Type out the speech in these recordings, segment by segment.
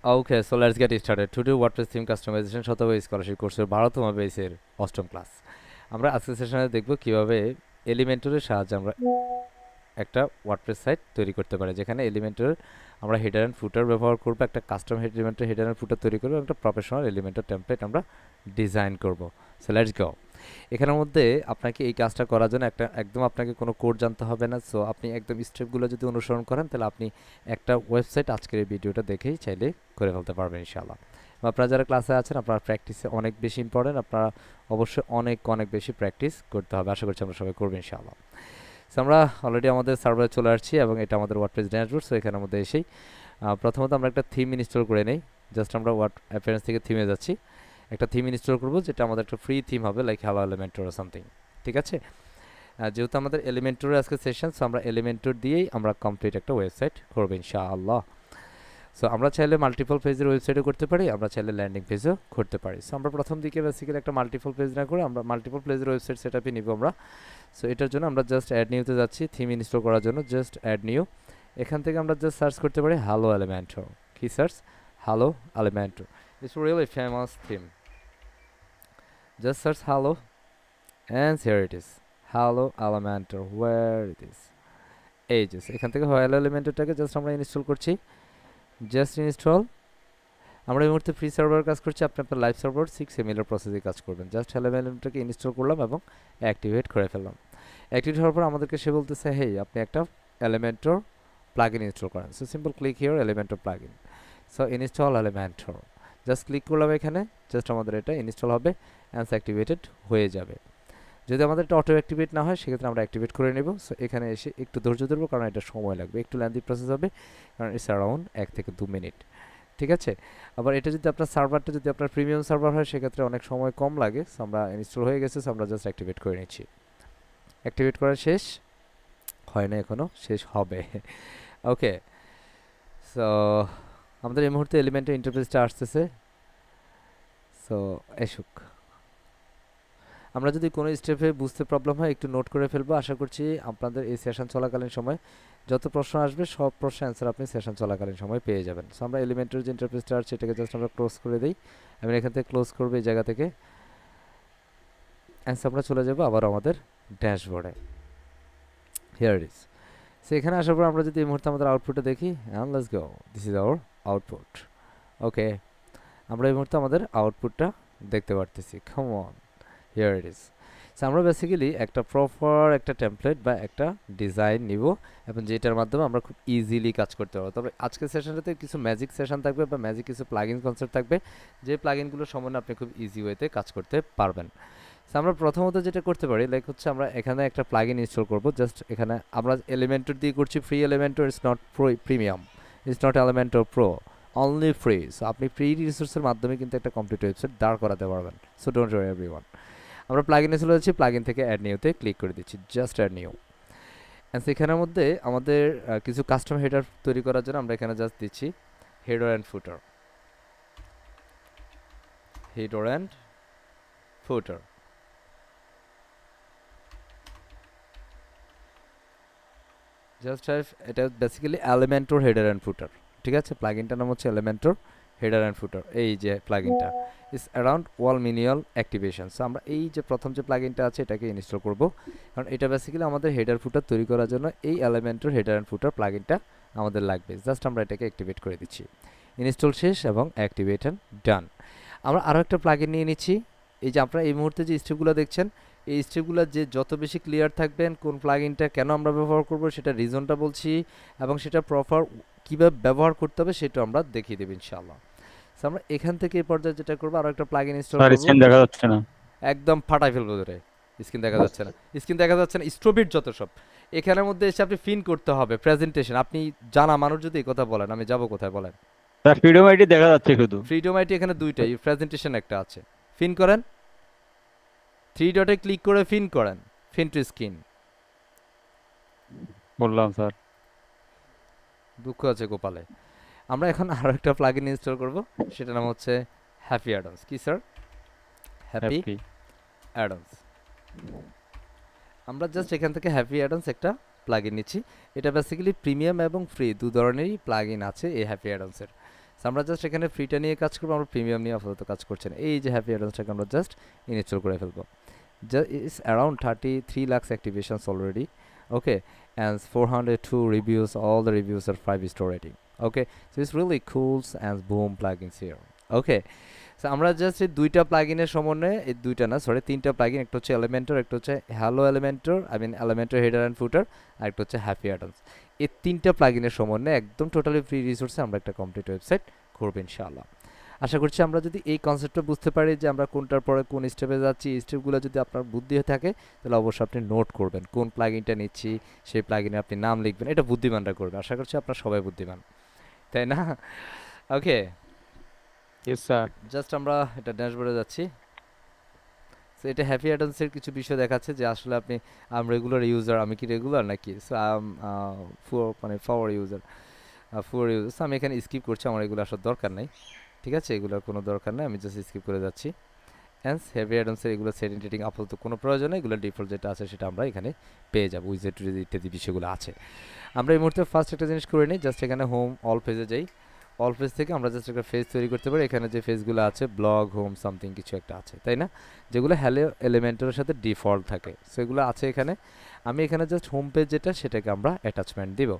Okay, so let's get started. Today WordPress theme customization শতভাগ scholarship কোর্সের 12তম বেসের 8ম class. আমরা আজকের সেশনে দেখব কিভাবে এলিমেন্টরের সাহায্যে আমরা একটা ওয়ার্ডপ্রেস সাইট তৈরি করতে পারি, যেখানে এলিমেন্টর আমরা হেডার এন্ড ফুটার ব্যবহার করব, একটা কাস্টম এলিমেন্টর হেডার এন্ড ফুটার তৈরি করব, একটা প্রফেশনাল এলিমেন্টর টেমপ্লেট আমরা ডিজাইন করব। So let's go. এখানের মধ্যে আপনাকে এই কাজটা করার জন্য একদম আপনাকে কোনো কোড জানতে হবে না। সো আপনি একদম স্টেপগুলো যদি অনুসরণ করেন তাহলে আপনি একটা ওয়েবসাইট আজকের এই ভিডিওটা দেখেই চাইলে করে ফেলতে পারবেন ইনশাআল্লাহ। আপনারা যারা ক্লাসে আছেন আপনারা প্র্যাকটিসে অনেক বেশি ইম্পর্টেন্ট, আপনারা অবশ্যই অনেক বেশি প্র্যাকটিস করতে হবে। আশা করছি আমরা সবাই করবো ইনশাআল্লাহ। সো আমরা অলরেডি আমাদের সার্ভারে চলে আসছি এবং এটা আমাদের ওয়ার্ডপ্রেস ড্যাশবোর্ড। সো এখানের মধ্যে এসেই প্রথমত আমরা একটা থিম ইনস্টল করে নেই। জাস্ট আমরা অ্যাপিয়ারেন্স থেকে থিমে যাচ্ছি, একটা থিম ইনস্টল করব যেটা আমাদের একটা ফ্রি থিম হবে, like hello Elementor or something. ঠিক আছে, যেহেতু আমাদের এলিমেন্টরের আজকে সেশন, সো আমরা এলিমেন্টর দিয়েই আমরা কমপ্লিট একটা ওয়েবসাইট করবো ইনশাআল্লাহ। সো আমরা চাইলে মাল্টিপল পেজের ওয়েবসাইটও করতে পারি, আমরা চাইলে ল্যান্ডিং পেজও করতে পারি। সো আমরা প্রথম দিকে বেসিক্যালি একটা মাল্টিপল পেজ না করে আমরা মাল্টিপল পেজের ওয়েবসাইট সেটআপই নিব আমরা। সো এটার জন্য আমরা জাস্ট অ্যাড নিউতে যাচ্ছি, থিম ইনস্টল করার জন্য জাস্ট অ্যাড নিউ। এখান থেকে আমরা জাস্ট সার্চ করতে পারি হ্যালো এলিমেন্টর। কি search? Hello Elementor. It's really famous theme. Just search hello and here it is, hello elementor, where it is, এই যে এখান থেকে হ্যালো এলিমেন্টরটাকে জাস্ট আমরা ইনস্টল করছি। Just install. আমরা এই মুহূর্তে ফ্রি সার্ভার কাজ করছি, আপনি আপনার লাইভ সার্ভার 6 ml প্রসেসে কাজ করবেন। জাস্ট হ্যালো এলিমেন্টরটাকে ইনস্টল করলাম এবং অ্যাক্টিভেট করে ফেললাম। অ্যাক্টিভেট হওয়ার পর আমাদেরকে সে বলতেছে হেই আপনি একটা এলিমেন্টর প্লাগইন ইনস্টল করেন। So simple click here Elementor plugin. So install Elementor, just click করলাম এখানে, জাস্ট আমাদের এটা ইনস্টল হবে অ্যান্ড অ্যাক্টিভেটেড হয়ে যাবে। যদি আমাদের এটা অটো অ্যাক্টিভেট না হয় সেক্ষেত্রে আমরা অ্যাক্টিভেট করে নেব। সো এখানে এসে একটু ধৈর্য ধরবো কারণ এটা সময় লাগবে, একটু লেন্দি প্রসেস হবে, কারণ ইটস অ্যারাউন্ড 1 থেকে 2 মিনিট। ঠিক আছে, আবার এটা যদি আপনার সার্ভারটা যদি আপনার প্রিমিয়াম সার্ভার হয় সেক্ষেত্রে অনেক সময় কম লাগে। সো আমরা ইনস্টল হয়ে গেছে, সো আমরা জাস্ট অ্যাক্টিভেট করে নিচ্ছি। অ্যাক্টিভেট করা শেষ হয় না, এখনও শেষ হবে। ওকে, সো আমাদের এই মুহূর্তে এলিমেন্টের ইন্টারফেসটা আসতেছে। সো এসুক, আমরা যদি কোনো স্টেপে বুঝতে প্রবলেম হয় একটু নোট করে ফেলবো। আশা করছি আপনাদের এই সেশন চলাকালীন সময় যত প্রশ্ন আসবে সব প্রশ্ন অ্যান্সার আপনি সেশন চলাকালীন সময় পেয়ে যাবেন। সো আমরা এলিমেন্টের যে ইন্টারফেসটা আছে সেটাকে জাস্ট আমরা ক্লোজ করে দিই। আমি এখান থেকে ক্লোজ করবো এই জায়গা থেকে, অ্যান্সার আমরা চলে যাবো আবার আমাদের ড্যাশবোর্ডে। Here it is. সো এখানে আসার পর আমরা যদি এই মুহূর্তে আমাদের আউটপুটে দেখি, and let's go, this is our output. Okay, আমরা এই মুহূর্তে আমাদের আউটপুটটা দেখতে পারতেছি। Come on, here it is. So আমরা বেসিক্যালি একটা প্রপার একটা টেমপ্লেট বা একটা ডিজাইন নিব এবং যেটার মাধ্যমে আমরা খুব ইজিলি কাজ করতে পারবো। তবে আজকের সেশনটাতে কিছু ম্যাজিক সেশন থাকবে বা ম্যাজিক কিছু প্লাগইন কনসেপ্ট থাকবে, যে প্লাগইনগুলোর সম্বন্ধে আপনি খুব ইজি ওয়েতে কাজ করতে পারবেন। সো আমরা প্রথমত যেটা করতে পারি লাইক হচ্ছে আমরা এখানে একটা প্লাগইন ইনস্টল করব। জাস্ট এখানে আমরা এলিমেন্টর দিয়ে করছি, free Elementor, it's not premium, it's not Elementor pro, only free. So আপনি ফ্রি রিসোর্সের মাধ্যমে কিন্তু একটা কমপ্লিট ওয়েবসাইট দাঁড় করাতে পারবেন। So don't worry everyone. আমরা প্লাগইনে চলে যাচ্ছি, প্লাগইন থেকে অ্যাড নিউতে ক্লিক করে দিচ্ছি, জাস্ট অ্যাড নিউ। অ্যান্ড সেখানের মধ্যে আমাদের কিছু কাস্টম হেডার তৈরি করার জন্য আমরা এখানে জাস্ট দিচ্ছি header and footer, header and footer. Just এটা basically Elementor header and footer. ঠিক আছে, প্লাগইনটার নাম হচ্ছে এলিমেন্টর হেডার অ্যান্ড ফুটার। এই যে প্লাগইনটা is around one million activation. So আমরা এই যে প্রথম যে প্লাগইনটা আছে এটাকে ইনস্টল করব, কারণ এটা বেসিক্যালি আমাদের হেডার ফুটার তৈরি করার জন্য এই এলিমেন্টর হেডার অ্যান্ড ফুটার প্লাগইনটা আমাদের লাগবে। জাস্ট আমরা এটাকে অ্যাক্টিভেট করে দিচ্ছি। ইনস্টল শেষ এবং অ্যাক্টিভেট অ্যান্ড ডান। আমরা আরও একটা প্লাগইন নিয়ে নিচ্ছি। এই যে আপনারা এই মুহূর্তে যে স্টেপগুলো দেখছেন, এই স্টেপগুলো যে যত বেশি ক্লিয়ার থাকবেন কোন প্লাগইনটা কেন আমরা ব্যবহার করব সেটা রিজনটা বলছি, এবং সেটা প্রপার কীভাবে ব্যবহার করতে হবে সেটা আমরা দেখিয়ে দেব ইনশাআল্লাহ। সো আমরা এখান থেকে এই পর্যায়ে যেটা করবো আরও একটা প্লাগইন ইনস্টল করব। স্ক্রিন দেখা যাচ্ছে না, একদম ফাটাই ফেলবো ধরে। স্ক্রিন দেখা যাচ্ছে না, স্ক্রিন দেখা যাচ্ছে না, স্ট্রোবিট যত সব এখানের মধ্যে এসে আপনি ফিন করতে হবে প্রেজেন্টেশন। আপনি জানা মানুষ যদি এই কথা বলেন আমি যাব কোথায় বলেন? স্যার ফ্রিডম আইডি দেখা যাচ্ছে শুধু। ফ্রিডম আইটি এখানে দুইটাই, প্রেজেন্টেশন একটা আছে। ফিন করেন, 3 ডটে ক্লিক করে ফিন করেন, ফিন টু স্ক্রিন। বললাম স্যার। দুঃখ আছে গোপালে। আমরা এখন আরও একটা প্লাগইন ইনস্টল করব, সেটার নাম হচ্ছে হ্যাপি অ্যাডন্স। কি স্যার? Happy happy add-ons. আমরা জাস্ট এখান থেকে হ্যাপি অ্যাডন্স একটা প্লাগইন নিচ্ছি। এটা বেসিক্যালি প্রিমিয়াম এবং ফ্রি দু ধরনেরই প্লাগইন আছে এই হ্যাপি অ্যাডন্সের। আমরা জাস্ট এখানে ফ্রিটা নিয়ে কাজ করবো, আমরা প্রিমিয়াম নিয়ে আপাতত কাজ করছি না। এই যে হ্যাপি অ্যাডান্সটাকে আমরা জাস্ট ইনস্টল করে ফেলবো। It's around 33 lakhs activations already. Okay, and 402 reviews. All the reviews are 5-star rating. Okay, so it's really cool and boom plugins here. Okay, so আমরা জাস্ট এই দুইটা প্লাগইনের সমন্বয়ে, এই দুইটা না সরি তিনটা প্লাগইন, একটা হচ্ছে এলিমেন্টর, একটা হচ্ছে hello Elementor, Elementor header and footer, আর একটা হচ্ছে হ্যাপি অ্যাডান্স। এই তিনটা প্লাগইনের সমন্বয়ে একদম টোটালি ফ্রি রিসোর্সে আমরা একটা কমপ্লিট ওয়েবসাইট করবো ইনশাআল্লাহ। আশা করছি আমরা যদি এই কনসেপ্টটা বুঝতে পারি যে আমরা কোনটার পরে কোন স্টেপে যাচ্ছি, এই স্টেপগুলো যদি আপনার বুদ্ধি হয়ে থাকে তাহলে অবশ্যই আপনি নোট করবেন কোন প্লাগইনটা নিচ্ছি, সেই প্লাগইনে আপনি নাম লিখবেন, এটা বুদ্ধিমানরা করবে। আশা করছি আপনারা সবাই বুদ্ধিমান, তাই না? ওকে, ইয়েস স্যার। জাস্ট আমরা এটা ড্যাশবোর্ডে যাচ্ছি। সো এটা হ্যাপি অ্যাডান্সের কিছু বিষয় দেখাচ্ছে যে আসলে আপনি রেগুলার ইউজার, আমি কি রেগুলার নাকি, সো মানে ফর ইউজার সো আমি এখানে স্কিপ করছি, আমার এগুলো আসার দরকার নেই, ঠিক আছে, এগুলোর কোনো দরকার নেই, আমি জাস্ট স্কিপ করে যাচ্ছি। হ্যান্স হ্যাভি অ্যাডামসের এগুলো সেটিং টেটিং আপাতত কোনো প্রয়োজন নেই, এগুলো ডিফল্ট যেটা আছে সেটা আমরা এখানে পেয়ে যাবো, উইজেট ইত্যাদি বিষয়গুলো আছে। আমরা এই মুহূর্তে ফার্স্ট একটা জিনিস করে নিই, জাস্ট এখানে হোম অল পেজে যাই। অল পেজ থেকে আমরা জাস্ট একটা পেজ তৈরি করতে পারি। এখানে যে পেজগুলো আছে ব্লগ হোম সামথিং কিছু একটা আছে, তাই না, যেগুলো হ্যালো এলিমেন্টের সাথে ডিফল্ট থাকে, সেগুলো আছে এখানে। আমি এখানে জাস্ট হোম পেজ যেটা সেটাকে আমরা অ্যাটাচমেন্ট দিব।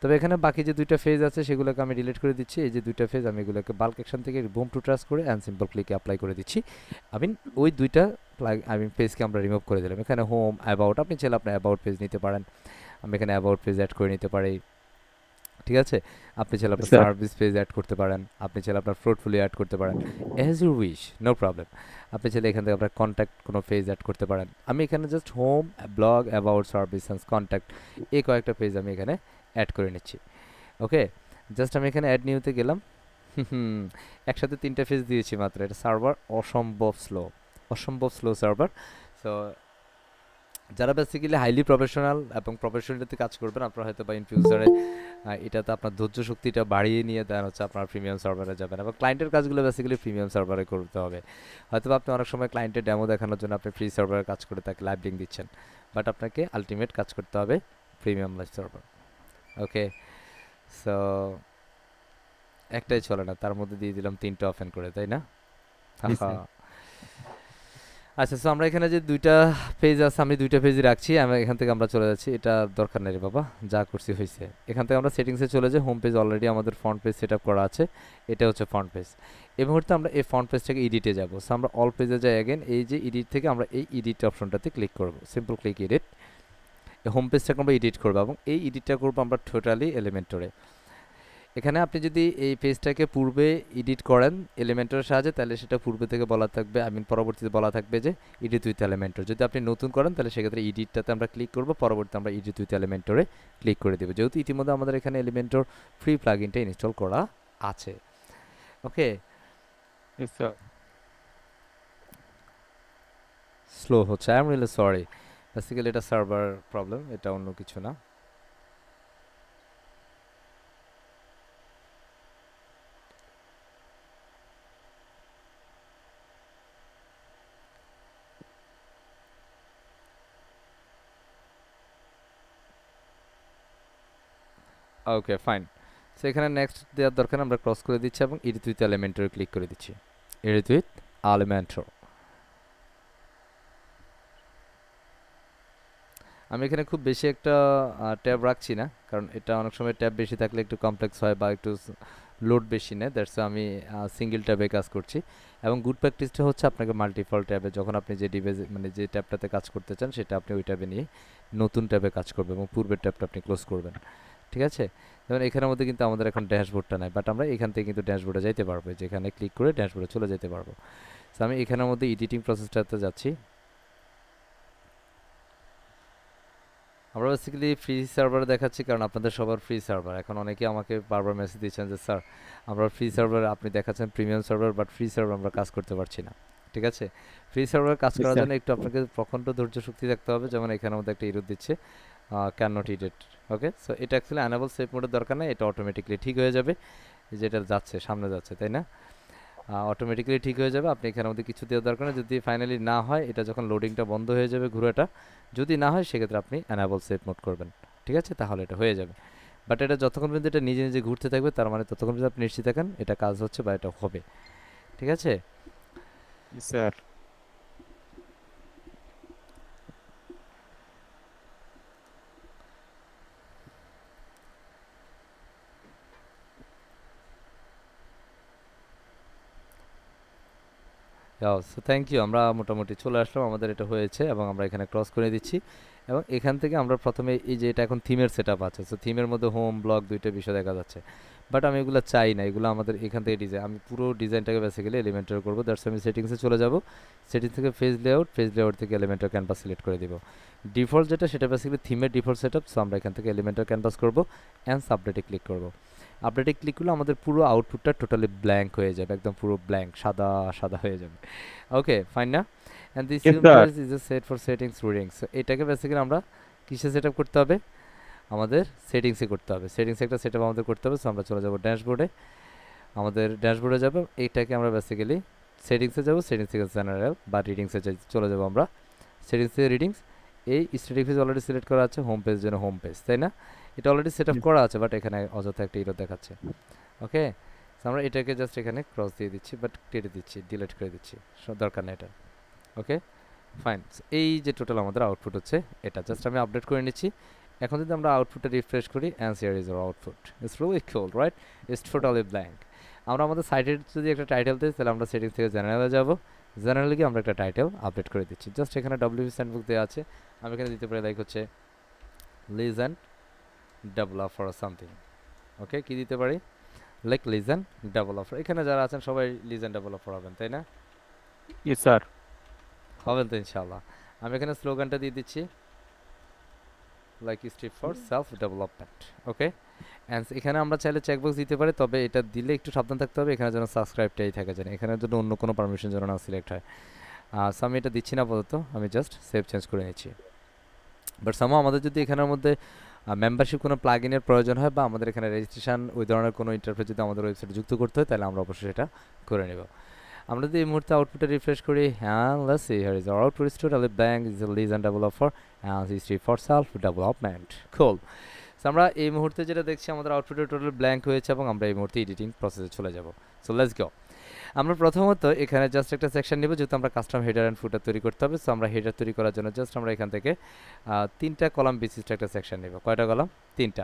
তবে এখানে বাকি যে দুইটা ফেজ আছে সেগুলোকে আমি ডিলিট করে দিচ্ছি। এই যে দুইটা ফেজ আমি এগুলোকে বাল্ক অ্যাকশন থেকে বুম টু ট্রাস করে অ্যান্ড সিম্পল ক্লিকে অ্যাপ্লাই করে দিচ্ছি। ওই দুইটা পেজকে আমরা রিমুভ করে দিলাম। এখানে হোম অ্যাবাউট, আপনি চাইলে আপনার অ্যাবাউট পেজ নিতে পারেন, আমি এখানে অ্যাবাউট পেজ অ্যাড করে নিতে পারি, ঠিক আছে। আপনি চাইলে আপনার সার্ভিস পেজ অ্যাড করতে পারেন, আপনি চাইলে আপনার পোর্টফোলিও অ্যাড করতে পারেন, as you wish, no problem. আপনি চাইলে এখান থেকে আপনার কন্ট্যাক্ট কোনো পেজ অ্যাড করতে পারেন। আমি এখানে just home, blog, about, service and contact এই কয়েকটা পেজ আমি এখানে অ্যাড করে নিচ্ছি। ওকে, জাস্ট আমি এখানে অ্যাড নিউতে গেলাম। একসাথে তিনটা পেজ দিয়েছি মাত্র, এটা সার্ভার অসম্ভব স্লো সার্ভার। সো যারা বেসিক্যালি হাইলি প্রফেশনাল এবং প্রফেশনালিতে কাজ করবেন, আপনারা হয়তো বা ইন ফিউচারে এটাতে আপনার ধৈর্য শক্তিটা বাড়িয়ে নিয়ে দেন হচ্ছে আপনার প্রিমিয়াম সার্ভারে যাবেন, এবং ক্লায়েন্টের কাজগুলো বেসিক্যালি প্রিমিয়াম সার্ভারে করতে হবে। হয়তো আপনি অনেক সময় ক্লায়েন্টের ডেমো দেখানোর জন্য আপনি ফ্রি সার্ভারে কাজ করে তাকে লাইভ লিঙ্ক দিচ্ছেন, বাট আপনাকে আলটিমেট কাজ করতে হবে প্রিমিয়াম লাইভ সার্ভার। ওকে, সো একটাই চলে না, তার মধ্যে দিয়ে দিলাম তিনটা ওপেন করে, তাই না? আচ্ছা, সো আমরা এখানে যে দুইটা পেজ আছে আমি দুইটা পেজই রাখছি, আমি এখান থেকে আমরা চলে যাচ্ছি, এটা দরকার নেই রে বাবা, যা করছি হয়েছে। এখান থেকে আমরা সেটিংসে চলে যাই, হোম পেজ অলরেডি আমাদের ফ্রন্ট পেজ সেট আপ করা আছে, এটা হচ্ছে ফ্রন্ট পেজ। এই মুহূর্তে আমরা এই ফ্রন্ট পেজ থেকে এডিটে যাবো, সো আমরা অল পেজে যাই অ্যাগেন, এই যে এডিট থেকে আমরা এই এডিট অপশনটাতে ক্লিক করব, সিম্পল ক্লিক এডিট। হোম পেজটাকে আমরা এডিট করবো এবং এই এডিটটা করবো আমরা টোটালি এলিমেন্টরে। এখানে আপনি যদি এই পেজটাকে পূর্বে এডিট করেন এলিমেন্টরের সাহায্যে, তাহলে সেটা পূর্বে থেকে বলা থাকবে, পরবর্তীতে বলা থাকবে যে এডিট উইথ এলিমেন্টর। যদি আপনি নতুন করেন তাহলে সেক্ষেত্রে এডিটটাতে আমরা ক্লিক করব, পরবর্তীতে আমরা এডিট উইথ এলিমেন্টরে ক্লিক করে দেবো, যেহেতু ইতিমধ্যে আমাদের এখানে এলিমেন্টর ফ্রি প্লাগইনটা ইনস্টল করা আছে। ওকে, স্লো হচ্ছে, I am really sorry, basically এটা সার্ভার প্রবলেম, এটা অন্য কিছু না। ওকে ফাইন, সো এখানে নেক্সট দেওয়ার দরকার, আমরা ক্রস করে দিচ্ছি এবং এডিট উইথ এলিমেন্টর ক্লিক করে দিচ্ছি, এডিট উইথ এলিমেন্টর। আমি এখানে খুব বেশি একটা ট্যাব রাখছি না, কারণ এটা অনেক সময় ট্যাব বেশি থাকলে একটু কমপ্লেক্স হয় বা একটু লোড বেশি নেয়, দ্যাটস আমি সিঙ্গেল ট্যাবে কাজ করছি। এবং গুড প্র্যাকটিসটা হচ্ছে আপনাকে মাল্টিপল ট্যাবে, যখন আপনি যে ডিভাইস মানে যে ট্যাবটাতে কাজ করতে চান সেটা আপনি ওই ট্যাবে নিয়ে নতুন ট্যাবে কাজ করবেন এবং পূর্বের ট্যাবটা আপনি ক্লোজ করবেন, ঠিক আছে। যেমন এখানের মধ্যে কিন্তু আমাদের এখন ড্যাশবোর্ডটা নাই, বাট আমরা এখান থেকে কিন্তু ড্যাশবোর্ডে যাইতে পারবো, যেখানে ক্লিক করে ড্যাশবোর্ডে চলে যেতে পারবো। সো আমি এখানের মধ্যে এডিটিং প্রসেসটাতে যাচ্ছি। আমরা বেসিক্যালি ফ্রি সার্ভার দেখাচ্ছি কারণ আপনাদের সবার ফ্রি সার্ভার। এখন অনেকে আমাকে বারবার মেসেজ দিচ্ছেন যে স্যার আমরা ফ্রি সার্ভার, আপনি দেখাচ্ছেন premium server, but free server আমরা কাজ করতে পারছি না, ঠিক আছে। ফ্রি সার্ভার কাজ করার জন্য একটু আপনাকে প্রখণ্ড ধৈর্য শক্তি থাকতে হবে, যেমন এখানের মধ্যে একটা ইরোড দিচ্ছে can not edit. Okay, so এটা অ্যাকচুয়ালি অ্যানাবল সেভ মোডের দরকার নেই, এটা অটোমেটিকলি ঠিক হয়ে যাবে, যেটা যাচ্ছে সামনে যাচ্ছে, তাই না, অটোমেটিক্যালি ঠিক হয়ে যাবে। আপনি এখানের মধ্যে কিছু দেওয়ার দরকার নেই। যদি ফাইনালি না হয়, এটা যখন লোডিংটা বন্ধ হয়ে যাবে ঘুরেটা, যদি না হয় সেক্ষেত্রে আপনি অ্যানাবল সেভ মোড করবেন, ঠিক আছে, তাহলে এটা হয়ে যাবে। বাট এটা যতক্ষণ পর্যন্ত এটা নিজে নিজে ঘুরতে থাকবে তার মানে ততক্ষণ পর্যন্ত আপনি নিশ্চিত থাকেন এটা কাজ হচ্ছে বা এটা হবে। ঠিক আছে? Yes, sir. So thank you, আমরা মোটামুটি চলে আসলাম, আমাদের এটা হয়েছে এবং আমরা এখানে ক্রস করে দিচ্ছি। এবং এখান থেকে আমরা প্রথমে এই যে এটা এখন থিমের সেট আপ আছে, সো থিমের মধ্যে হোম ব্লগ দুইটা বিষয় দেখা যাচ্ছে, বাট আমি এগুলো চাই না, এগুলো আমাদের এখান থেকে ডিজাইন, আমি পুরো ডিজাইনটাকে বেসিক্যালি এলিমেন্টার করবো। দ্যাটস আমি সেটিংসে চলে যাব, সেটিংস থেকে পেজ লেআউট থেকে এলিমেন্টার ক্যানভাস সিলেক্ট করে দিব। ডিফল্ট যেটা সেটা বেসিক্যালি থিমের ডিফল্ট সেট আপ, সো আমরা এখান থেকে এলিমেন্টার ক্যানভাস করবো অ্যান্ড আপডেটে ক্লিক করবো। আপডেটে ক্লিক করলে আমাদের পুরো আউটপুটটা টোটালি ব্ল্যাঙ্ক হয়ে যাবে, একদম পুরো ব্ল্যাঙ্ক সাদা সাদা হয়ে যাবে। ওকে ফাইন না? And this Yes, SIM sir. Page is a set for settings readings. এটাকে বেসিক্যালি আমরা কিসে সেট আপ করতে হবে? আমাদের সেটিংসে করতে হবে, সেটিংসে একটা সেট আপ আমাদের করতে হবে। সো আমরা চলে যাব ড্যাশবোর্ডে, আমাদের ড্যাশবোর্ডে যাব, এইটাকে আমরা বেসিক্যালি সেটিংসে যাব, সেটিংস থেকে জেনারেল বা রিডিংসে চলে যাব আমরা। সেটিংস থেকে রিডিংস, এই স্ট্যাটিক পেজ অলরেডি সিলেক্ট করা আছে, হোম পেজ জন্য হোম পেজ, তাই না? এটা অলরেডি সেট আপ Yes. করা আছে, বাট এখানে অযথা একটা ইরর দেখাচ্ছে। ওকে, আমরা এটাকে জাস্ট এখানে ক্রস দিয়ে দিচ্ছি, বাট কেটে দিচ্ছি, ডিলিট করে দিচ্ছি, দরকার নেই এটা। ওকে ফাইন, এই যে টোটাল আমাদের আউটপুট হচ্ছে এটা, জাস্ট আমি আপডেট করে নিচ্ছি। এখন যদি আমরা আউটপুটটা রিফ্রেশ করি, and here is our output, it's really cool right, it's totally blank. আমরা আমাদের সাইটের যদি একটা টাইটেল দিই, তাহলে আমরা সেটিংস থেকে জেনারেলে যাব, জেনারেলে গিয়ে আমরা একটা টাইটেল আপডেট করে দিচ্ছি। জাস্ট এখানে ডব্লিউপি স্যান্ডবুক দেওয়া আছে, আমি এখানে দিতে পারি লাইক হচ্ছে লিজেন্ড ডেভেলপার অর সামথিং। ওকে, কি দিতে পারি? Like legend developer. এখানে যারা আছেন সবাই লিজেন্ড ডেভেলপার হবেন, তাই না? Yes, sir. হবেন তো ইনশাআল্লাহ। আমি এখানে স্লোগানটা দিয়ে দিচ্ছি, like strip for self development. Okay, and এখানে আমরা চাইলে চেকবক্স দিতে পারি, তবে এটা দিলে একটু সাবধান থাকতে হবে, এখানে যেন সাবস্ক্রাইবটাই থাকে, যেন এখানের জন্য অন্য কোনো পারমিশন যেন না সিলেক্ট হয়। সো আমি এটা দিচ্ছি না আপাতত, আমি জাস্ট সেভ চেঞ্জ করে নিচ্ছি। বাট সামহাও আমাদের যদি এখানের মধ্যে মেম্বারশিপ কোনো প্লাগ ইনের প্রয়োজন হয়, বা আমাদের এখানে রেজিস্ট্রেশন ওই ধরনের কোনো ইন্টারফেস যদি আমাদের ওয়েবসাইটে যুক্ত করতে হয়, তাহলে আমরা অবশ্যই সেটা করে নেব। আমরা যদি এই মুহূর্তে আউটপুটে রিফ্রেশ করি, হ্যাঁ let's see here is our output, is totally blank, is a legend developer and history for self development. Cool. So আমরা এই মুহূর্তে যেটা দেখছি, আমাদের আউটপুটে টোটাল ব্ল্যাঙ্ক হয়েছে, এবং আমরা এই মুহূর্তে এডিটিং প্রসেসে চলে যাব। So let's go. আমরা প্রথমত এখানে জাস্ট একটা সেকশন নিব, যেহেতু আমরা কাস্টম হেডার অ্যান্ড ফুটার তৈরি করতে হবে। সো আমরা হেডার তৈরি করার জন্য জাস্ট আমরা এখান থেকে 3টা কলাম বিশিষ্ট একটা সেকশন নিব। কয়টা কলাম? 3টা।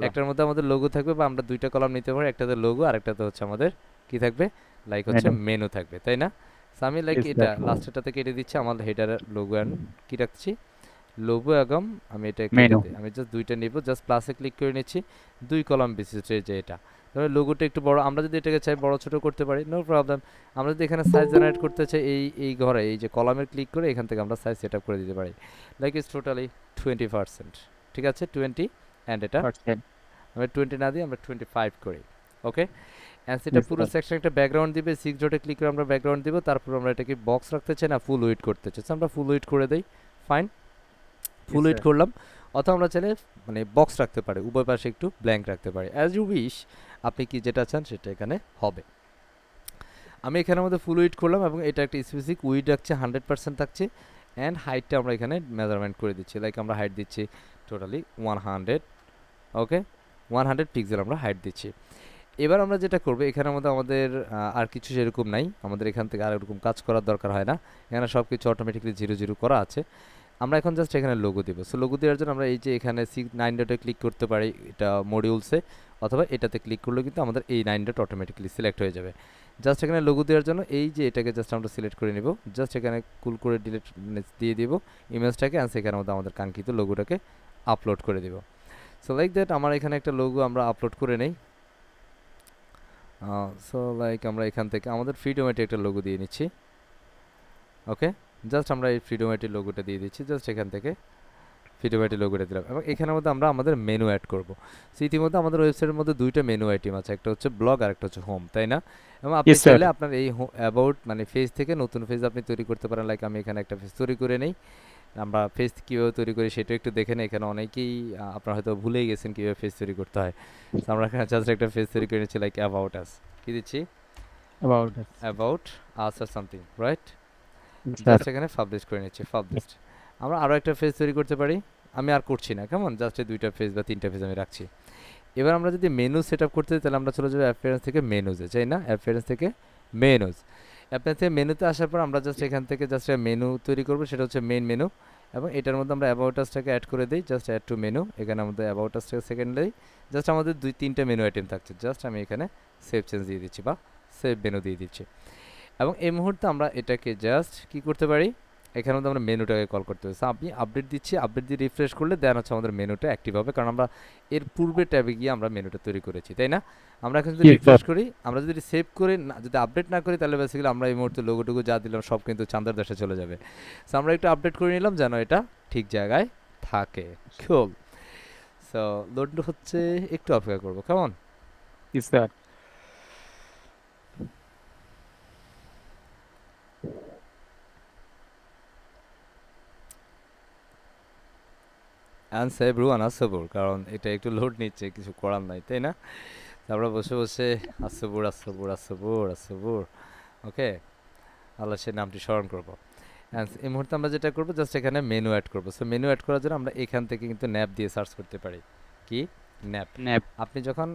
একটার মধ্যে আমাদের লোগো থাকবে, বা আমরা 2টা কলাম নিতে পারি, একটাতে লোগো আর একটাতে হচ্ছে আমাদের কি থাকবে, লাইক হচ্ছে মেনু থাকবে, তাই না? সো আমি লাইক Yes, এটা sir. লাস্টেরটাতে কেটে দিচ্ছি, আমার হেডার লোগো অ্যান্ড কি রাখছি, লোগো এবং আমি এটা কেটে Menu. দিই, আমি জাস্ট 2টা নিব, জাস্ট প্লাসে ক্লিক করে নিচ্ছি, 2 কলাম বিশিষ্ট এই যে এটা। তবে লোগোটা একটু বড়, আমরা যদি এটাকে চাই বড় ছোট করতে পারি, নো প্রবলেম। আমরা যদি এখানে সাইজ জেনারেট করতে চাই, এই ঘরে এই যে কলামের ক্লিক করে এখান থেকে আমরা সাইজ সেট আপ করে দিতে পারি, লাইক ইটস টোটালি 20%। ঠিক আছে, 20, অ্যান্ড এটা Percent. আমরা 20 না দিয়ে আমরা 25 করি। ওকে, অ্যান্ড সেটা Yes, পুরো sir. সেকশন একটা ব্যাকগ্রাউন্ড দিবে, 6 ডটে ক্লিক করে আমরা ব্যাকগ্রাউন্ড দিব, তারপর আমরা এটাকে বক্স রাখতে চাই না ফুল উইড করতে চাই, আমরা ফুল উইড করে দেই। ফাইন, ফুল উইড sir. করলাম, অথবা আমরা চাইলে মানে বক্স রাখতে পারি, উভয় পাশে একটু ব্ল্যাঙ্ক রাখতে পারি, অ্যাজ ইউ উইশ, আপনি কি যেটা চান সেটা এখানে হবে। আমি এখানের মধ্যে ফুল উইড করলাম, এবং এটা একটা স্পেসিফিক উইড রাখছে, 100% থাকছে, অ্যান্ড হাইটটা আমরা এখানে মেজারমেন্ট করে দিচ্ছি, লাইক আমরা হাইট দিচ্ছি টোটালি 100। ওকে, 100 পিক্সেল আমরা হাইট দিচ্ছি। এবার আমরা যেটা করবো, এখানের মধ্যে আমাদের আর কিছু সেরকম নাই, আমাদের এখান থেকে আর এরকম কাজ করার দরকার হয় না, এখানে সব কিছু অটোমেটিকলি 0 করা আছে। আমরা এখন জাস্ট এখানে লোগো দিব। সো লোগো দেওয়ার জন্য আমরা এই যে এখানে 9 ডটে ক্লিক করতে পারি, এটা মডিউলসে, অথবা এটাতে ক্লিক করলে কিন্তু আমাদের এই 9 ডট অটোমেটিকলি সিলেক্ট হয়ে যাবে। জাস্ট এখানে লোগো দেওয়ার জন্য এই যে এটাকে জাস্ট আমরা সিলেক্ট করে নিব, জাস্ট এখানে কুল করে ডিলিট দিয়ে দিব ইমেজটাকে, অ্যান্ড সেখানের মধ্যে আমাদের কাঙ্ক্ষিত লোগোটাকে আপলোড করে দিব। সো লাইক দ্যাট আমার এখানে একটা লোগো আমরা আপলোড করে নেই। সো লাইক আমরা এখান থেকে আমাদের ফ্রিডোমেটে একটা লোগো দিয়ে নিচ্ছি। ওকে, জাস্ট আমরা এই ফ্রিডোমেটের লোগোটা দিয়ে দিচ্ছি, জাস্ট এখান থেকে ফ্রিডোমেটের লোগোটা দিলাম, এবং এখানের মধ্যে আমরা আমাদের মেনু অ্যাড করব। সো ইতিমধ্যে আমাদের ওয়েবসাইটের মধ্যে 2টা মেনু আইটেম আছে, একটা হচ্ছে ব্লগ আর একটা হচ্ছে হোম, তাই না? এবং আপনি Yes, sir. চাইলে আপনার এই অ্যাবাউট মানে ফেজ থেকে নতুন ফেজ আপনি তৈরি করতে পারেন, লাইক আমি এখানে একটা ফেজ তৈরি করে নেই। আমরা ফেজ কীভাবে তৈরি করি সেটা একটু দেখে নেই, এখানে অনেকেই আপনারা হয়তো ভুলেই গেছেন কীভাবে ফেজ তৈরি করতে হয়। সো আমরা এখানে জাস্ট একটা ফেজ তৈরি করে নিচ্ছি, লাইক অ্যাবাউট আস, কি দিচ্ছি, About that. About us or something, right? Yes, sir. Just এখানে পাবলিশ করে নিচ্ছি, পাবলিশড। আমরা আরও একটা ফেজ তৈরি করতে পারি, আমি আর করছি না, কেমন, জাস্ট এই 2টা ফেজ বা 3টা ফেজ আমি রাখছি। এবার আমরা যদি মেনু সেট আপ করতে চাই তাহলে আমরা চলে যাবো অ্যাপিয়ারেন্স থেকে মেনুজে, চাই না? অ্যাপিয়ারেন্স থেকে মেনুজ, অ্যাপিয়ারেন্স থেকে মেনুতে আসার পর আমরা জাস্ট এখান থেকে জাস্ট মেনু তৈরি করবো, সেটা হচ্ছে মেইন মেনু। এবং এটার মধ্যে আমরা অ্যাবাউট আসটাকে অ্যাড করে দিই, জাস্ট অ্যাড টু মেনু। এখানে আমাদের অ্যাবাউট আসটাকে সেকেন্ড দিই, জাস্ট আমাদের 2-3টে মেনু আইটেম থাকছে, জাস্ট আমি এখানে সেভ চেঞ্জ দিয়ে দিচ্ছি বা সেভ মেনু দিয়ে দিচ্ছি। এবং এই মুহূর্তে আমরা এটাকে জাস্ট কি করতে পারি, এখানে মধ্যে আমরা মেনুটাকে কল করতে হবে। আমি আপডেট দিচ্ছি, আপডেট দিয়ে রিফ্রেশ করলে দেন হচ্ছে আমাদের মেনুটা অ্যাক্টিভ হবে, কারণ আমরা এর পূর্বে ট্যাবে গিয়ে আমরা মেনুটা তৈরি করেছি, তাই না? আমরা এখন যদি Yes, রিফ্রেশ sir. করি, আমরা যদি সেভ করে যদি আপডেট না করি, তাহলে বেসিক্যালি আমরা এই মুহূর্তে লোগোটুকু যা দিলাম সব কিন্তু চান্দার দেশে চলে যাবে। সো আমরা একটু আপডেট করে নিলাম যেন এটা ঠিক জায়গায় থাকে। খুব সো লোড হচ্ছে, একটু অপেক্ষা করবো, কেমন? Yes, sir. অ্যান্সার ব্রুয়ান আসবুর, কারণ এটা একটু লোড নিচ্ছে, কিছু করার নাই, তাই না? আমরা বসে বসে আসবুর আসবুর আসবুর আসবুর, ওকে, আল্লাহ সে নামটি স্মরণ করবো। এই মুহূর্তে আমরা যেটা করবো, জাস্ট এখানে মেনু অ্যাড করবো। সো মেনু অ্যাড করার জন্য আমরা এখান থেকে কিন্তু ন্যাপ দিয়ে সার্চ করতে পারি। কি ন্যাপ? Nap. আপনি যখন